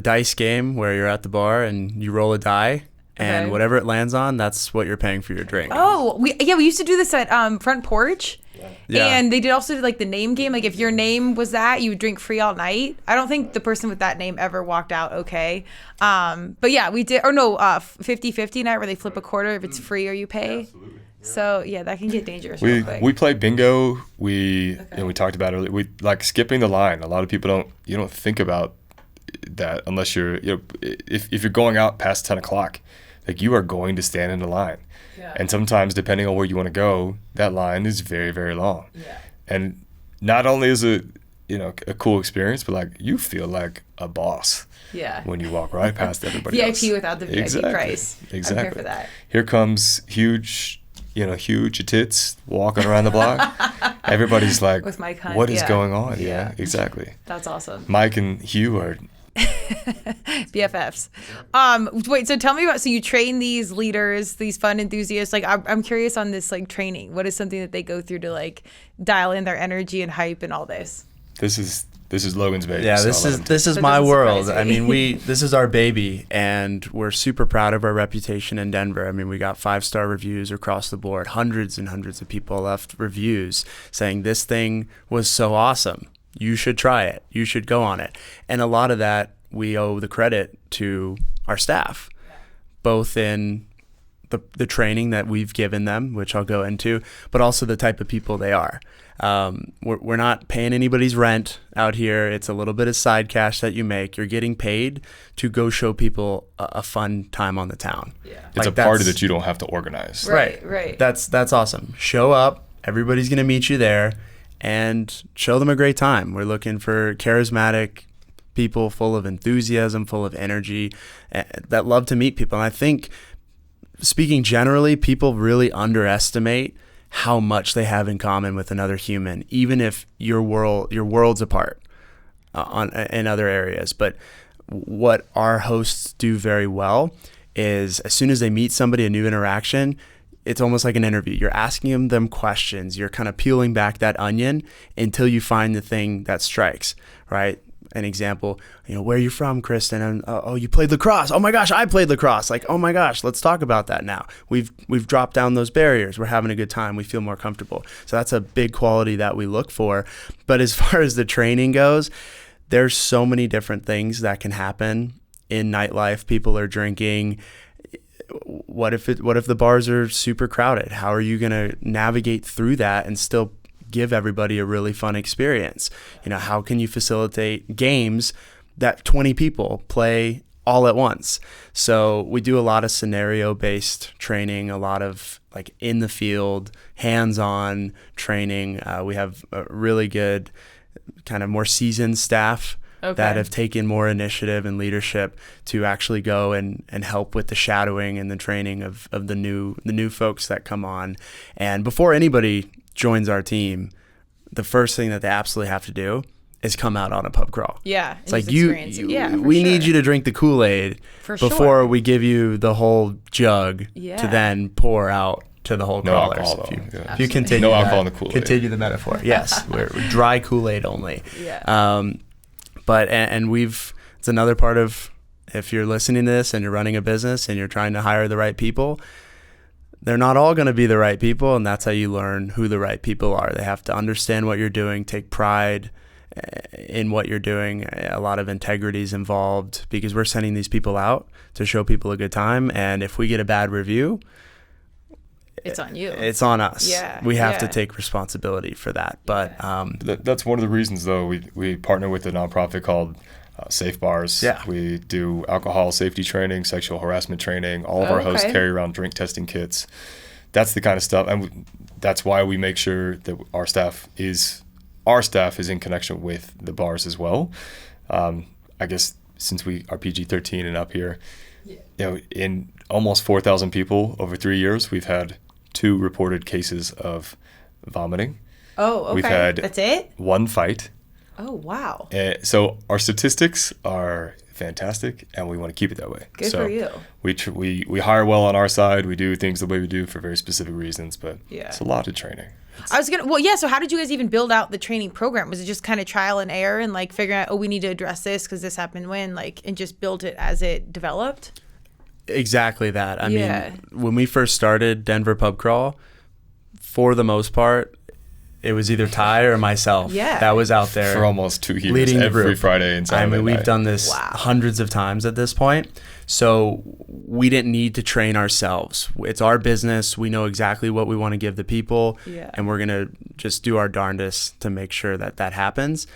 dice game where you're at the bar and you roll a die, and Okay. whatever it lands on, that's what you're paying for your drink. Oh, we used to do this at Front Porch. Yeah. And they did also do like the name game. Like if your name was that, you would drink free all night. I don't think the person with that name ever walked out okay. But yeah, we did. Or no, 50-50 night where they flip a quarter if it's free or you pay. Absolutely. So yeah, that can get dangerous real quick. We play bingo. We talked about it earlier. We like skipping the line. A lot of people don't think about that unless you're if you're going out past 10 o'clock, like you are going to stand in the line. Yeah. And sometimes, depending on where you want to go, that line is very, very long. Yeah. And not only is it, a cool experience, but like you feel like a boss Yeah. when you walk right past everybody VIP else. without the VIP price. Exactly. I'm here for that. Here comes huge tits walking around the block. Everybody's like, With Mike Hunt, what is yeah. going on? Yeah. Yeah, exactly. That's awesome. Mike and Hugh are BFFs. Wait, so tell me about, so you train these leaders, these fun enthusiasts. Like I'm curious on this like training. What is something that they go through to like dial in their energy and hype and all this? This is Logan's baby. Yeah, so this I'll is let him this is That my doesn't world. surprise I me. mean, this is our baby, and we're super proud of our reputation in Denver. I mean, we got 5-star reviews across the board. Hundreds and hundreds of people left reviews saying this thing was so awesome. You should try it. You should go on it. And a lot of that we owe the credit to our staff, both in the training that we've given them, which I'll go into, but also the type of people they are. We're not paying anybody's rent out here. It's a little bit of side cash that you make. You're getting paid to go show people a fun time on the town. Yeah. It's a party that you don't have to organize. Right. That's awesome. Show up. Everybody's going to meet you there and show them a great time. We're looking for charismatic people full of enthusiasm, full of energy, that love to meet people. And I think, speaking generally, people really underestimate how much they have in common with another human, even if your world's apart in other areas. But what our hosts do very well is, as soon as they meet somebody, a new interaction, it's almost like an interview. You're asking them questions. You're kind of peeling back that onion until you find the thing that strikes, right? An example, where are you from, Kristen? And oh, you played lacrosse. Oh my gosh, I played lacrosse. Like, oh my gosh, let's talk about that now. We've dropped down those barriers. We're having a good time. We feel more comfortable. So that's a big quality that we look for. But as far as the training goes, there's so many different things that can happen in nightlife. People are drinking what if the bars are super crowded? How are you going to navigate through that and still give everybody a really fun experience? How can you facilitate games that 20 people play all at once? So we do a lot of scenario-based training, a lot of like in the field, hands-on training. We have a really good kind of more seasoned staff that have taken more initiative and leadership to actually go and help with the shadowing and the training of the new folks that come on. And before anybody joins our team, the first thing that they absolutely have to do is come out on a pub crawl. Yeah. It's like we need you to drink the Kool-Aid before we give you the whole jug to then pour out to the whole crawlers. Alcohol, if you continue no alcohol in the Kool-Aid. Continue the metaphor. Yes, we're dry Kool-Aid only. Yeah. But it's another part of, if you're listening to this and you're running a business and you're trying to hire the right people, they're not all going to be the right people, and that's how you learn who the right people are. They have to understand what you're doing, take pride in what you're doing. A lot of integrity is involved because we're sending these people out to show people a good time, and if we get a bad review, it's on you. It's on us. Yeah. We have to take responsibility for that. But that's one of the reasons, though, we partner with a nonprofit called Safe Bars. Yeah. We do alcohol safety training, sexual harassment training. All of our hosts carry around drink testing kits. That's the kind of stuff, and that's why we make sure that our staff is in connection with the bars as well. I guess since we are PG-13 and up here, in almost 4,000 people over 3 years, we've had 2 reported cases of vomiting. Oh, okay. We've had That's it? 1 fight. Oh, wow. So our statistics are fantastic, and we want to keep it that way. Good for you. We hire well on our side. We do things the way we do for very specific reasons, but it's a lot of training. So how did you guys even build out the training program? Was it just kind of trial and error and like figuring out, we need to address this because this happened and just build it as it developed? Exactly that. I mean, when we first started Denver Pub Crawl, for the most part, it was either Ty or myself that was out there for almost 2 years, leading every Friday and Saturday. we've done this hundreds of times at this point, so we didn't need to train ourselves. It's our business. We know exactly what we want to give the people, and we're gonna just do our darndest to make sure that happens.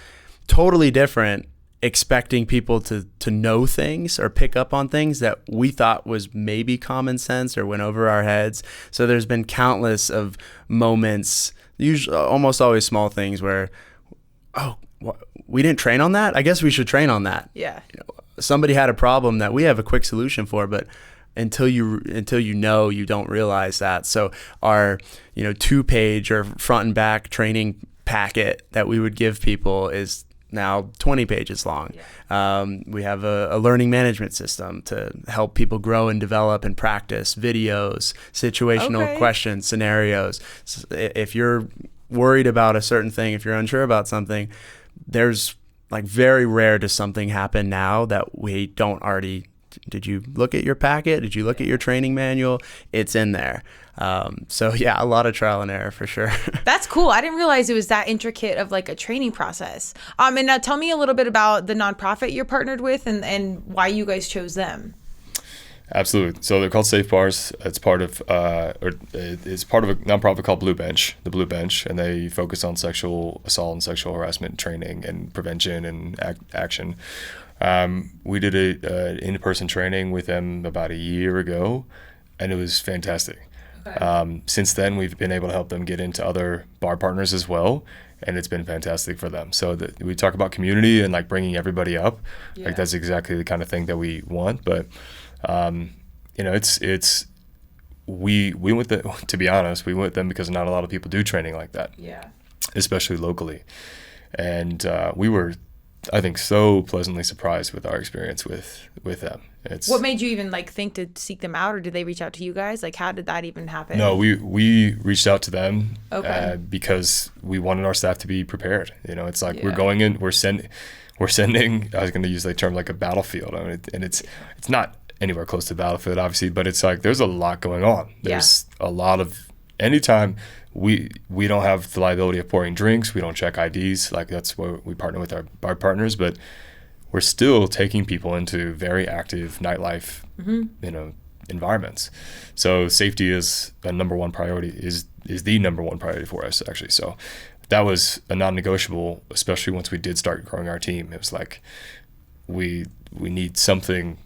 Totally different expecting people to know things or pick up on things that we thought was maybe common sense or went over our heads. So there's been countless of moments, usually almost always small things, where we didn't train on that. I guess we should train on that. Somebody had a problem that we have a quick solution for, but until you you don't realize that. So our 2-page or front and back training packet that we would give people is now 20 pages long. We have a learning management system to help people grow and develop and practice videos, situational questions, scenarios. So if you're worried about a certain thing, if you're unsure about something, there's like very rare does something happen now that we don't already. Did you look at your packet? Did you look at your training manual? It's in there. A lot of trial and error for sure. That's cool. I didn't realize it was that intricate of like a training process. And now tell me a little bit about the nonprofit you're partnered with and why you guys chose them. Absolutely. So they're called Safe Bars. It's part of a nonprofit called Blue Bench, the Blue Bench, and they focus on sexual assault and sexual harassment training and prevention and action. We did an in-person training with them about a year ago, and it was fantastic. Since then, we've been able to help them get into other bar partners as well, and it's been fantastic for them. So we talk about community and like bringing everybody up. Like that's exactly the kind of thing that we want. But we went to be honest, we went with them because not a lot of people do training like that. Especially locally, and we were, I think, so pleasantly surprised with our experience with them. What made you even like think to seek them out, or did they reach out to you guys? Like, how did that even happen? No, we reached out to them because we wanted our staff to be prepared. It's like we're going in, we're sending. I was going to use the term like a battlefield, and it's not anywhere close to battlefield, obviously, but it's like there's a lot going on. There's a lot of anytime. We don't have the liability of pouring drinks. We don't check IDs. Like that's what we partner with our bar partners, but we're still taking people into very active nightlife, environments. So safety is a number one priority, is the number one priority for us, actually. So that was a non-negotiable, especially once we did start growing our team. It was like, we need something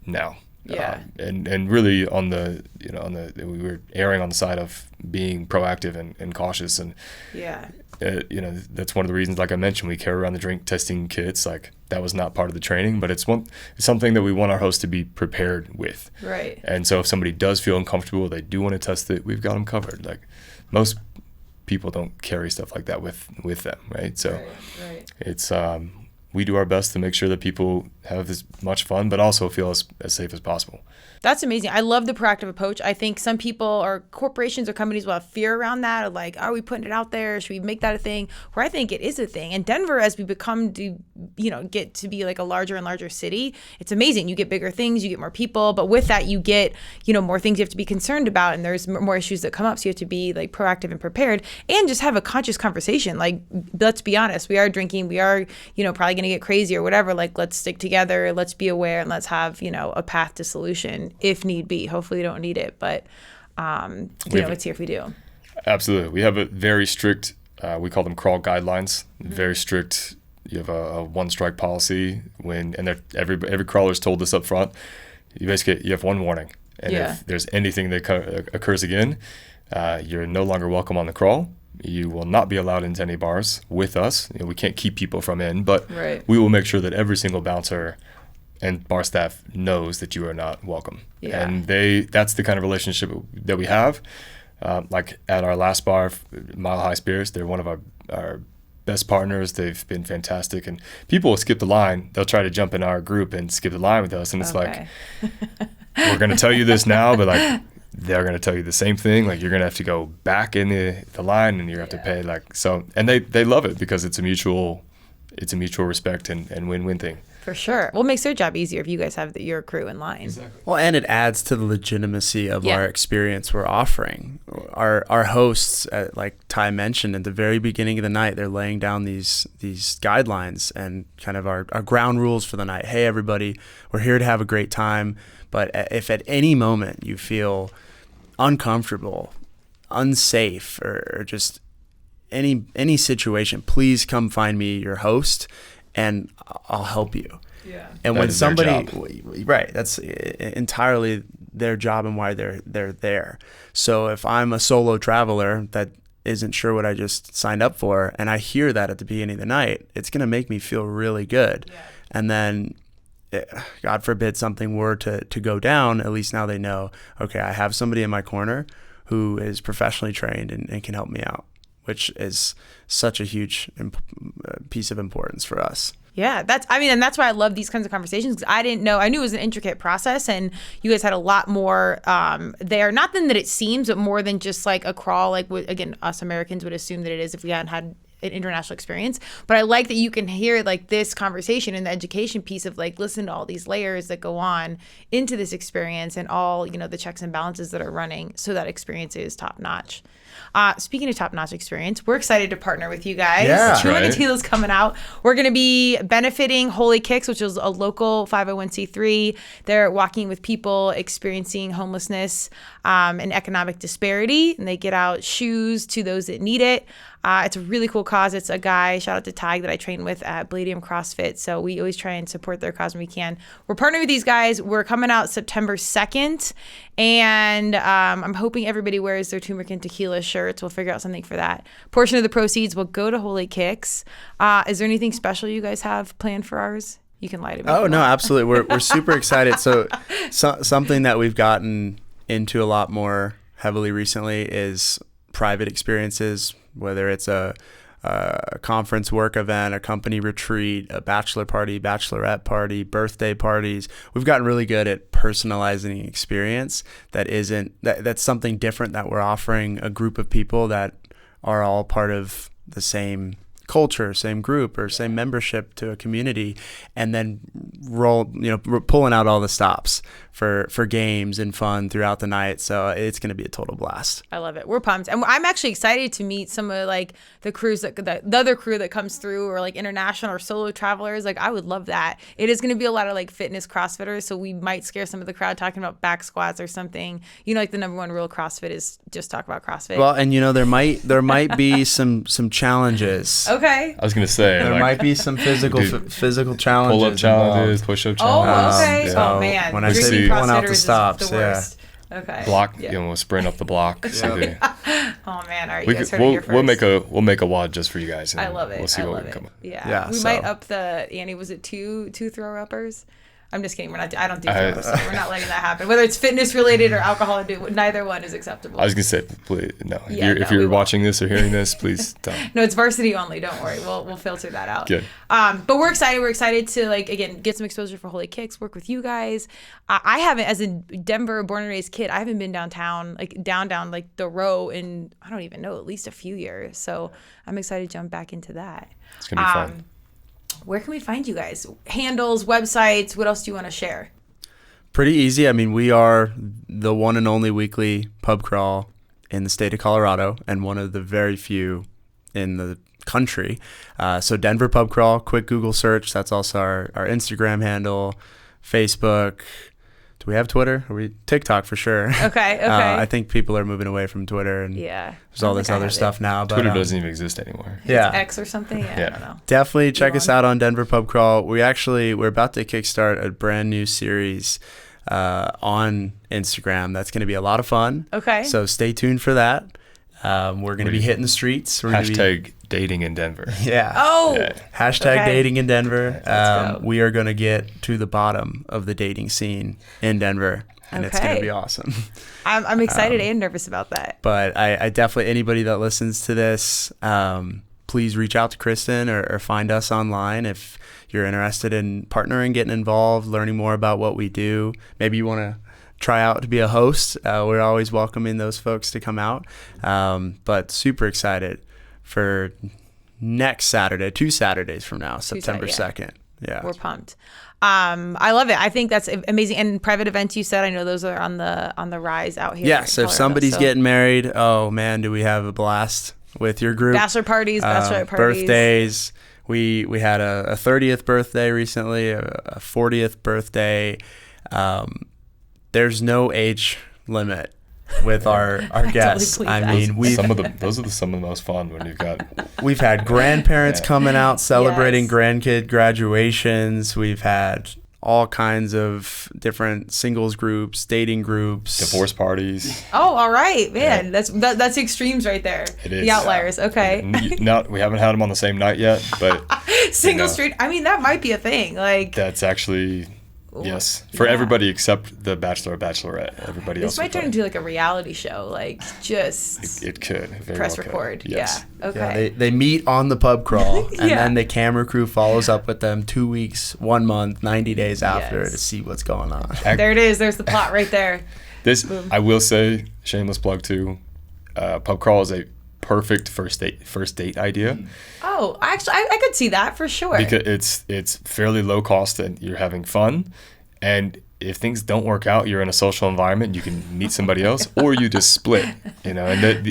now. Yeah. And really we were erring on the side of being proactive and cautious. And, Yeah. That's one of the reasons, like I mentioned, we carry around the drink testing kits. Like, that was not part of the training, but it's something that we want our hosts to be prepared with. Right. And so if somebody does feel uncomfortable, they do want to test it, we've got them covered. Like, most people don't carry stuff like that with them, right? So Right. it's we do our best to make sure that people have as much fun, but also feel as safe as possible. That's amazing. I love the proactive approach. I think some people or corporations or companies will have fear around that, or like, are we putting it out there? Should we make that a thing? Where I think it is a thing. And Denver, as we get to be like a larger and larger city, it's amazing. You get bigger things, you get more people, but with that, you get, more things you have to be concerned about, and there's more issues that come up. So you have to be like proactive and prepared, and just have a conscious conversation. Like, let's be honest, we are drinking, we are, probably going to get crazy or whatever. Like, let's stick together, let's be aware, and let's have, a path to solution if need be. Hopefully we don't need it, but it's here if we do. Absolutely. We have a very strict, we call them crawl guidelines, very strict. You have a one strike policy every crawler's told this up front. You have one warning. And if there's anything that occurs again, you're no longer welcome on the crawl. You will not be allowed into any bars with us. We can't keep people from in, but we will make sure that every single bouncer and bar staff knows that you are not welcome. Yeah. And that's the kind of relationship that we have. Like at our last bar, Mile High Spirits, they're one of our best partners. They've been fantastic. And people will skip the line. They'll try to jump in our group and skip the line with us. And it's like, we're going to tell you this now, but like, they're going to tell you the same thing. Like, you're going to have to go back in the line, and you have to pay. Like, so, and they love it because it's a mutual respect and win-win thing. For sure. Well, it makes their job easier if you guys have your crew in line. Exactly. Well, and it adds to the legitimacy of our experience we're offering. Our hosts, like Ty mentioned, at the very beginning of the night, they're laying down these guidelines and kind of our ground rules for the night. Hey, everybody, we're here to have a great time. But if at any moment you feel uncomfortable, unsafe, or just any situation, please come find me, your host, and I'll help you. Yeah. And that when is their somebody, job. right, that's entirely their job and why they're there. So if I'm a solo traveler that isn't sure what I just signed up for, and I hear that at the beginning of the night, it's going to make me feel really good. Yeah. And then, God forbid something were to go down, at least now they know, okay, I have somebody in my corner who is professionally trained and can help me out, which is such a huge piece of importance for us. Yeah, and that's why I love these kinds of conversations, because I didn't know. I knew it was an intricate process, and you guys had a lot more there. Not than that it seems, but more than just like a crawl. Like, again, us Americans would assume that it is if we hadn't had an international experience. But I like that you can hear like this conversation and the education piece of like, listen to all these layers that go on into this experience and all, the checks and balances that are running, so that experience is top notch. Speaking of top-notch experience, we're excited to partner with you guys. Yeah, Turmeric and Tequila's coming out. We're going to be benefiting Holy Kicks, which is a local 501c3. They're walking with people experiencing homelessness and economic disparity, and they get out shoes to those that need it. It's a really cool cause. It's a guy, shout out to Ty, that I train with at Palladium CrossFit. So we always try and support their cause when we can. We're partnering with these guys. We're coming out September 2nd. And I'm hoping everybody wears their Turmeric and Tequila shirts. We'll figure out something for that. Portion of the proceeds will go to Holy Kicks. Is there anything special you guys have planned for ours? You can lie to me. Oh, no, absolutely. We're super excited. So something that we've gotten into a lot more heavily recently is private experiences, whether it's a conference work event, a company retreat, a bachelor party, bachelorette party, birthday parties. We've gotten really good at personalizing the experience that's something different that we're offering a group of people that are all part of the same culture, same group, or same membership to a community, and then pulling out all the stops, for games and fun throughout the night. So it's going to be a total blast. I love it. We're pumped. And I'm actually excited to meet some of like the crews the other crew that comes through, or like international or solo travelers. Like I would love that. It is going to be a lot of like fitness CrossFitters. So we might scare some of the crowd talking about back squats or something. You know, like the number one rule of CrossFit is just talk about CrossFit. Well, and you know, there might be some challenges. Okay. I was gonna say There might be some physical challenges. pull-up challenges, push-up Oh, challenges. okay. So Oh man. when I say Drinking pulling out the CrossFitters is stops, the worst. Okay. Block, Yeah. you know, we'll sprint up the block. So Oh man. All right. we You guys could, heard it here first. we'll make a WOD just for you guys. And I love it. We'll see I what love we it. can come up. Yeah. Yeah, We so- might up the Annie. Was it two throw uppers? I'm just kidding. I don't do throws. We're not letting that happen. Whether it's fitness related or alcohol, neither one is acceptable. I was gonna say, please, no. Yeah, If we you're won't. watching this or hearing this, please don't. No, it's varsity only. Don't worry. We'll filter that out. Good. But we're excited. We're excited to like again get some exposure for Holy Kicks. Work with you guys. I haven't, as a Denver born and raised kid, I haven't been downtown like down like the row in I don't even know at least a few years. So I'm excited to jump back into that. It's gonna be fun. Where can we find you guys? Handles, websites. What else do you want to share? Pretty easy. I mean, we are the one and only weekly pub crawl in the state of Colorado, and one of the very few in the country. So Denver Pub Crawl, quick Google search. That's also our Instagram handle, Facebook. Do we have Twitter? Are we TikTok for sure? Okay. I think people are moving away from Twitter, and Yeah. there's all this other stuff now. But Twitter doesn't even exist anymore. yeah, X or something. Yeah. I Yeah. don't know. definitely check us Elon. out on Denver Pub Crawl. We're about to kickstart a brand new series on Instagram. That's going to be a lot of fun. Okay. So stay tuned for that. We're going to be hitting the streets. We're gonna be, Hashtag dating in Denver. yeah. Oh. Yeah. Hashtag Okay. dating in Denver. Let's go. We are going to get to the bottom of the dating scene in Denver, and it's going Okay. to be awesome. I'm excited and nervous about that. But I definitely, anybody that listens to this, please reach out to Kristen or find us online if you're interested in partnering, getting involved, learning more about what we do. Maybe you want to try out to be a host. We're always welcoming those folks to come out. But super excited for next Saturday, 2 Saturdays from now, September 2nd. Yeah. We're pumped. I love it. I think that's amazing. And private events, you said, I know those are on the rise out here. Yeah. So in if Colorado, somebody's so. getting married, oh man, do we have a blast with your group? Bachelor parties, bachelorette parties. Birthdays. We had a 30th birthday recently, a 40th birthday. There's no age limit with our guests. believe I that. mean, Those are some of the most fun when you've got. we've had grandparents Yeah. coming out celebrating Yes. grandkid graduations. We've had all kinds of different singles groups, dating groups, Divorce parties. Oh, all right, man. That's extremes right there. It is. The outliers. Okay. We haven't had them on the same night yet, but Single you know. street. I mean, that might be a thing. Like that's actually yes for Yeah. everybody except the bachelor or bachelorette. Everybody this else. might would turn play. into like a reality show. Like just It could very press well could. record. Yes. Yeah. Okay. Yeah, they meet on the pub crawl, and Yeah. then the camera crew follows up with them 2 weeks, 1 month, 90 days after Yes. to see what's going on. There it is. There's the plot right there. This I will say, shameless plug too. Pub crawl is a perfect first date idea Oh, actually, I could see that for sure. because it's fairly low cost and you're having fun, and if things don't work out, you're in a social environment. You can meet somebody else, or you just split. You know, and that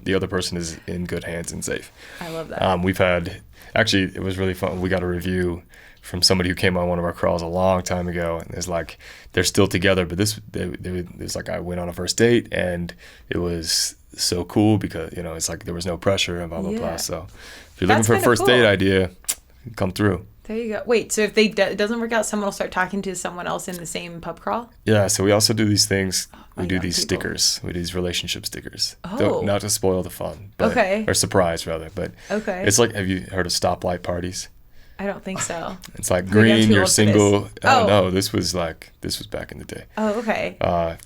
the other person is in good hands and safe. I love that. We've had actually it was really fun. We got a review from somebody who came on one of our crawls a long time ago, and it's like they're still together, but there's like I went on a first date and it was so cool because you know it's like there was no pressure and blah blah Yeah. blah. So if you're looking That's for a kinda first cool. date idea, come through. There you go. Wait, so if it doesn't work out, someone will start talking to someone else in the same pub crawl? Yeah, so we also do these things. We do young these people. stickers. We do these relationship stickers. Oh. Not to spoil the fun, but, Okay. or surprise rather. But Okay. it's like, have you heard of stoplight parties? I don't think so. It's like Maybe I'm green, too you're old for single. this. Oh Oh. no, this was back in the day. Oh, okay.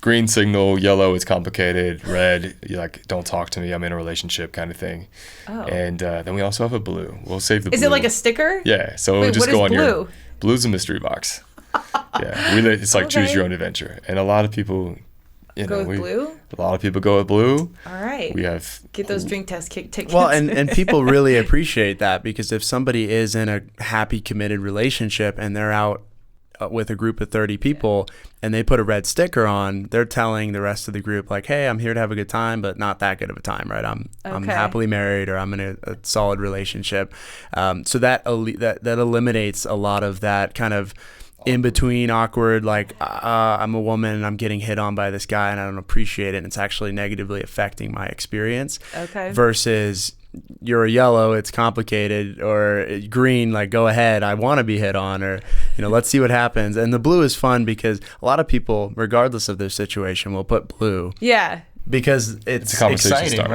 Green signal, yellow it's complicated, red you're like don't talk to me, I'm in a relationship kind of thing. Oh. And then we also have a blue. We'll save the blue. Is it like a sticker? Yeah, so Wait, it'll just what go is on your blue? blue's a mystery box. Yeah, it's like choose Okay. your own adventure, and a lot of people, Go with blue? A lot of people go with blue. All right. We have Get those drink test tickets. Well, and people really appreciate that because if somebody is in a happy, committed relationship and they're out with a group of 30 people and they put a red sticker on, they're telling the rest of the group like, hey, I'm here to have a good time, but not that good of a time, right? I'm happily married, or I'm in a solid relationship. So that eliminates a lot of that kind of in between awkward, like I'm a woman and I'm getting hit on by this guy and I don't appreciate it, and it's actually negatively affecting my experience. Okay. Versus you're a yellow, it's complicated, or green, like go ahead, I want to be hit on, or let's see what happens. And the blue is fun because a lot of people, regardless of their situation, will put blue. Yeah. Because it's a conversation exciting, starter.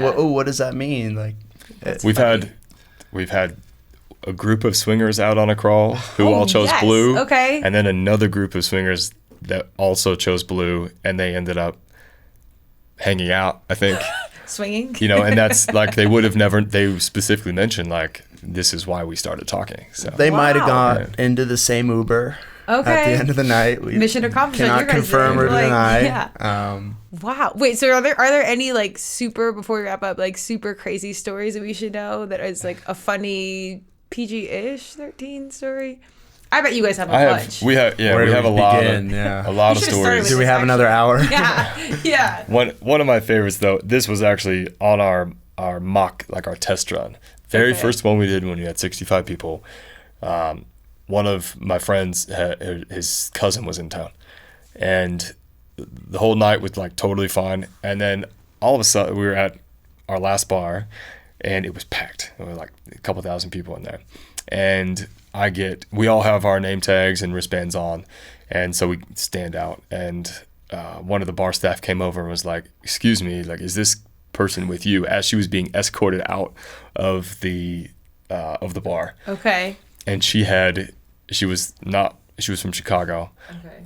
right? What does that mean? Like, we've had a group of swingers out on a crawl who all chose blue. Okay. And then another group of swingers that also chose blue, and they ended up hanging out, I think. Swinging. And that's like they specifically mentioned like this is why we started talking. So they might have got into the same Uber. Okay. At the end of the night, we mission accomplished. cannot confirm or deny. Yeah. Wow. Wait. So are there any like super, before we wrap up, like super crazy stories that we should know that is like a funny PG-ish 13 story? I bet you guys have a bunch. We have a lot of stories. Do we have another hour? Yeah. One of my favorites though. This was actually on our mock, like our test run. Very first one we did when we had 65 people. One of my friends, his cousin was in town, and the whole night was like totally fine. And then all of a sudden we were at our last bar, and it was packed. There were like a couple thousand people in there, and we all have our name tags and wristbands on, and so we stand out. And one of the bar staff came over and was like, "Excuse me, like, is this person with you?" As she was being escorted out of the bar. Okay. And she was from Chicago. Okay.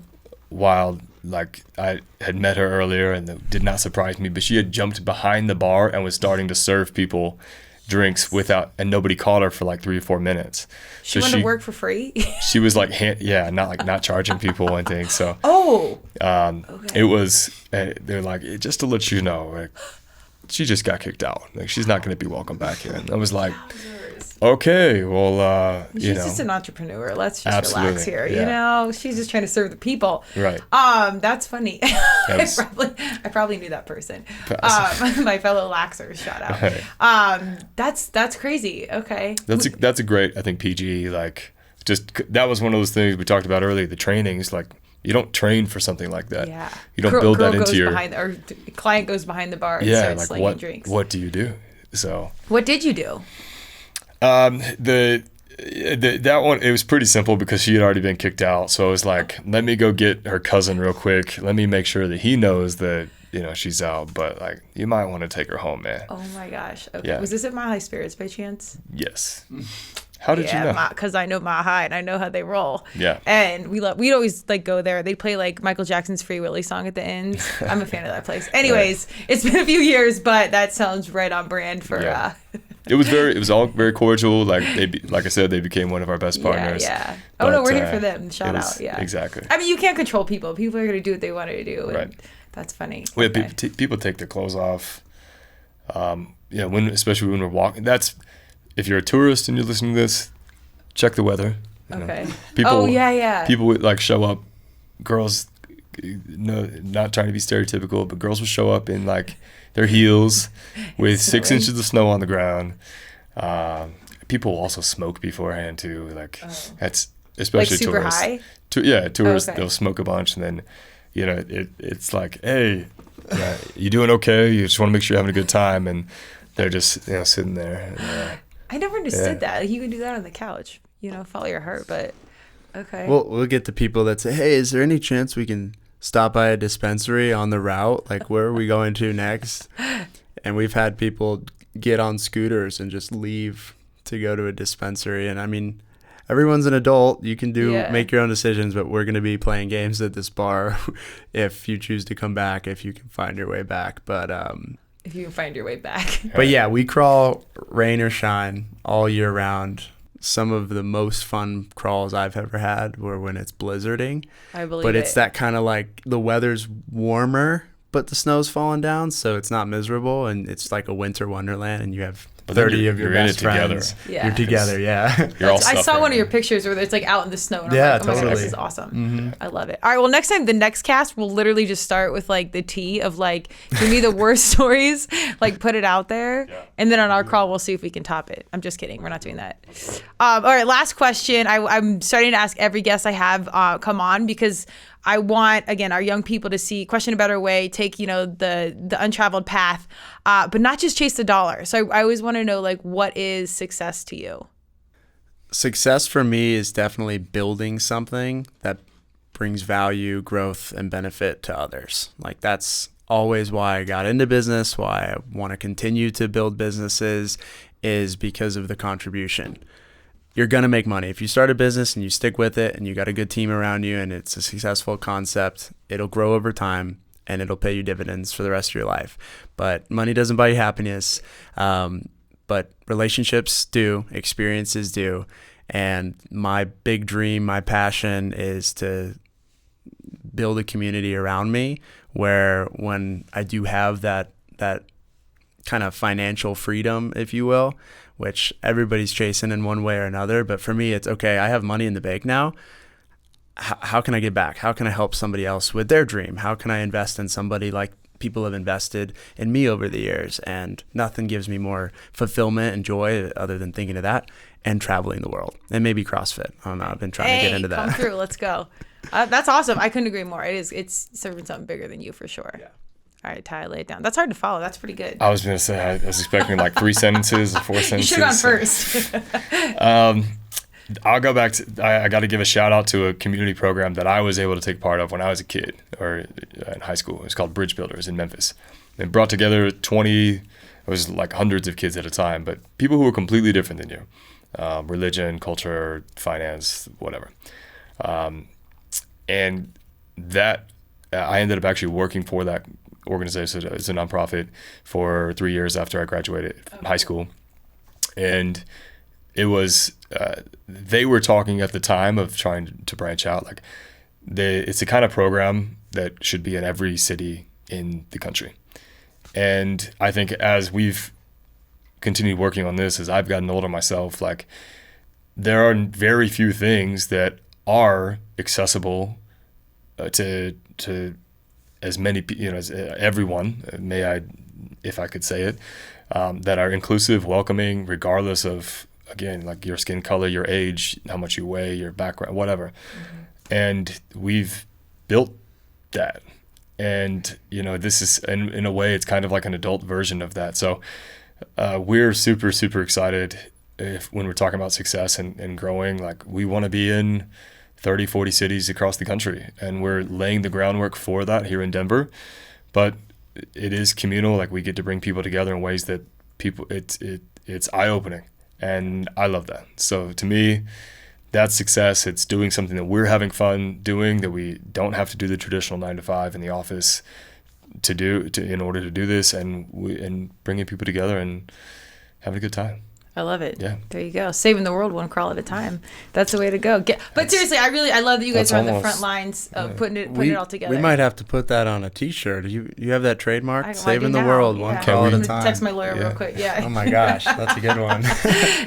While like I had met her earlier, and it did not surprise me, but she had jumped behind the bar and was starting to serve people drinks and nobody called her for like 3 or 4 minutes. She wanted to work for free. She was like, not charging people or anything. So it was. They're like, just to let you know, like, she just got kicked out. Like, she's not going to be welcome back here. And I was like, okay, well, she's just an entrepreneur. Let's just absolutely, relax here. yeah. She's just trying to serve the people. Right. That's funny. I probably knew that person. My fellow laxers, shout out. Right. That's crazy. Okay. That's a great, I think, PG, like, just that was one of those things we talked about earlier. The trainings, like, you don't train for something like that. Yeah. You don't build that into your. Or client goes behind the bar and starts slinging drinks. What do you do? So. What did you do? That one, it was pretty simple because she had already been kicked out. So I was like, let me go get her cousin real quick. Let me make sure that he knows that, she's out. But like, you might want to take her home, man. Oh my gosh. Okay. Yeah. Was this at Mile High Spirits by chance? Yes. How did you know? Because I know Mile High and I know how they roll. Yeah. And we'd always like go there. They play like Michael Jackson's Free Willy song at the end. I'm a fan of that place. Anyways, It's been a few years, but that sounds right on brand for. Yeah. It was all very cordial. Like like I said, they became one of our best partners. Yeah. Oh no, we're here for them. Shout out. Yeah. Exactly. I mean, you can't control people. People are going to do what they want to do. And right. That's funny. Well, people take their clothes off. Especially when we're walking. That's if you're a tourist and you're listening to this, check the weather. Okay. People. Yeah. People would like show up. Girls, no, not trying to be stereotypical, but girls would show up in like their heels with 6 inches of snow on the ground. People also smoke beforehand too. Like that's especially like super tourists. High? Tourists they'll smoke a bunch, and then it's like, hey, you doing okay? You just want to make sure you're having a good time, and they're just sitting there. And, I never understood that. Like, you can do that on the couch. Follow your heart, but okay. We'll get the people that say, hey, is there any chance we can stop by a dispensary on the route? Like, where are we going to next? And we've had people get on scooters and just leave to go to a dispensary. And I mean, everyone's an adult. You can make your own decisions, but we're going to be playing games at this bar if you choose to come back, if you can find your way back. But if you can find your way back. But yeah, we crawl rain or shine all year round. Some of the most fun crawls I've ever had were when it's blizzarding. I believe But it's that kind of like the weather's warmer, but the snow's falling down, so it's not miserable, and it's like a winter wonderland, and you have But then 30 of your you're in best it together. friends. Yeah. You're together, yeah. You're all I saw suffering. one of your pictures where it's like out in the snow. And Yeah, I'm like, oh my God, totally. this is awesome. I love it. All right, well, next time, the next cast, we'll literally just start with like the tea of like, give me the worst stories, like put it out there. And then on our crawl, we'll see if we can top it. I'm just kidding. We're not doing that. All right, last question. I'm starting to ask every guest I have come on because I want, again, our young people to see Question a Better Way, take, the untraveled path, but not just chase the dollar. So I always want to know, like, what is success to you? Success for me is definitely building something that brings value, growth, and benefit to others. Like, that's always why I got into business, why I want to continue to build businesses, is because of the contribution. You're going to make money. If you start a business and you stick with it and you got a good team around you and it's a successful concept, it'll grow over time and it'll pay you dividends for the rest of your life. But money doesn't buy you happiness. But relationships do, experiences do. And my big dream, my passion is to build a community around me where when I do have that kind of financial freedom, if you will, which everybody's chasing in one way or another. But for me, it's okay, I have money in the bank now. How can I give back? How can I help somebody else with their dream? How can I invest in somebody like people have invested in me over the years? And nothing gives me more fulfillment and joy other than thinking of that and traveling the world and maybe CrossFit. I don't know. I've been trying to get into that. Come through. Let's go. That's awesome. I couldn't agree more. It's serving something bigger than you for sure. Yeah. All right, Ty, lay it down. That's hard to follow. That's pretty good. I was going to say, I was expecting like 3 sentences or 4 sentences. You should have gone first. I'll go back to, I got to give a shout out to a community program that I was able to take part of when I was a kid or in high school. It was called Bridge Builders in Memphis. It brought together 20, it was like hundreds of kids at a time, but people who were completely different than you. Religion, culture, finance, whatever. And that, I ended up actually working for that organization. It's a nonprofit for 3 years after I graduated high school. And it was, they were talking at the time of trying to branch out. Like, it's the kind of program that should be in every city in the country. And I think as we've continued working on this, as I've gotten older myself, like, there are very few things that are accessible to as many, as everyone, if I could say it, that are inclusive, welcoming, regardless of, again, like your skin color, your age, how much you weigh, your background, whatever. Mm-hmm. And we've built that. And, this is, in a way, it's kind of like an adult version of that. So we're super, super excited when we're talking about success and growing. Like, we want to be in 30, 40 cities across the country. And we're laying the groundwork for that here in Denver. But it is communal. Like, we get to bring people together in ways that it's eye-opening. And I love that. So to me, that's success. It's doing something that we're having fun doing, that we don't have to do the traditional 9 to 5 in the office in order to do this, and bringing people together and having a good time. I love it. Yeah. There you go. Saving the world one crawl at a time. That's the way to go. But seriously, I love that you guys are on the front lines of putting it all together. We might have to put that on a T-shirt. You have that trademark? Saving the now. world Yeah. one crawl at a time. Text my lawyer real quick. Yeah. Oh my gosh, that's a good one.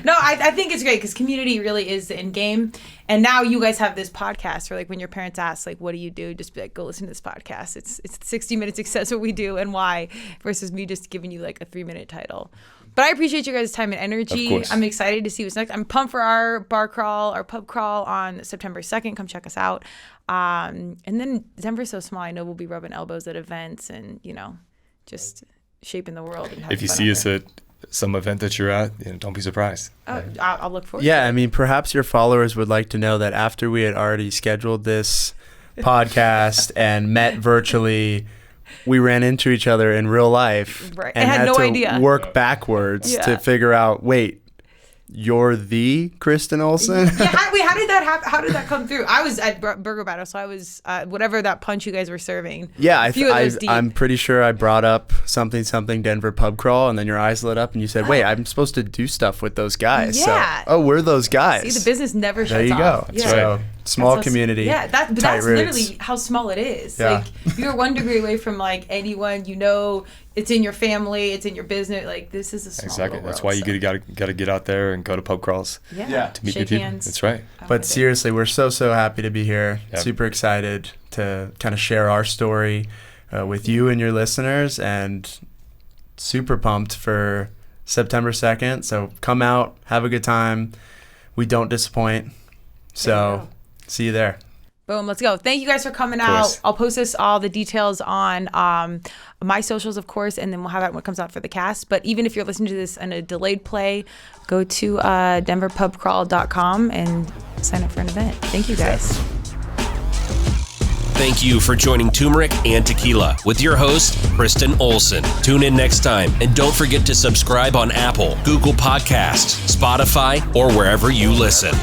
No, I think it's great because community really is the end game. And now you guys have this podcast where, like, when your parents ask, like, what do you do? Just be like, go listen to this podcast. It's 60 minutes success, what we do and why, versus me just giving you like a 3-minute title. But I appreciate you guys' time and energy. I'm excited to see what's next. I'm pumped for our bar crawl, our pub crawl on September 2nd. Come check us out. And then Denver's so small. I know we'll be rubbing elbows at events and, just shaping the world. And if you see us at some event that you're at, don't be surprised. I'll look forward to it. Yeah, I mean, perhaps your followers would like to know that after we had already scheduled this podcast and met virtually, we ran into each other in real life, right, and had had no to idea. work backwards to figure out, wait, you're the Kristen Olsen? Yeah, how did that happen? How did that come through? I was at Burger Battle, so I was whatever that punch you guys were serving. Yeah, I'm pretty sure I brought up something Denver pub crawl, and then your eyes lit up, and you said, "Wait, I'm supposed to do stuff with those guys." Yeah. So, we're those guys. See, the business never shuts off. There you go. Yeah. So Small community. Yeah, tight that's roots. literally how small it is. Yeah. Like, you're 1 degree away from like anyone you know. It's in your family. It's in your business. Like, this is a small Exactly. little That's world, why you gotta get out there and go to pub crawls Yeah. to meet new Shake people. hands. That's right. But seriously, we're so happy to be here. Yep. Super excited to kind of share our story with you and your listeners, and super pumped for September 2nd. So come out, have a good time. We don't disappoint. So see you there. Boom, let's go. Thank you guys for coming out. I'll post all the details on my socials, of course, and then we'll have that when it comes out for the cast. But even if you're listening to this in a delayed play, go to denverpubcrawl.com and sign up for an event. Thank you guys. Thank you for joining Turmeric and Tequila with your host, Kristen Olson. Tune in next time, and don't forget to subscribe on Apple, Google Podcasts, Spotify, or wherever you listen.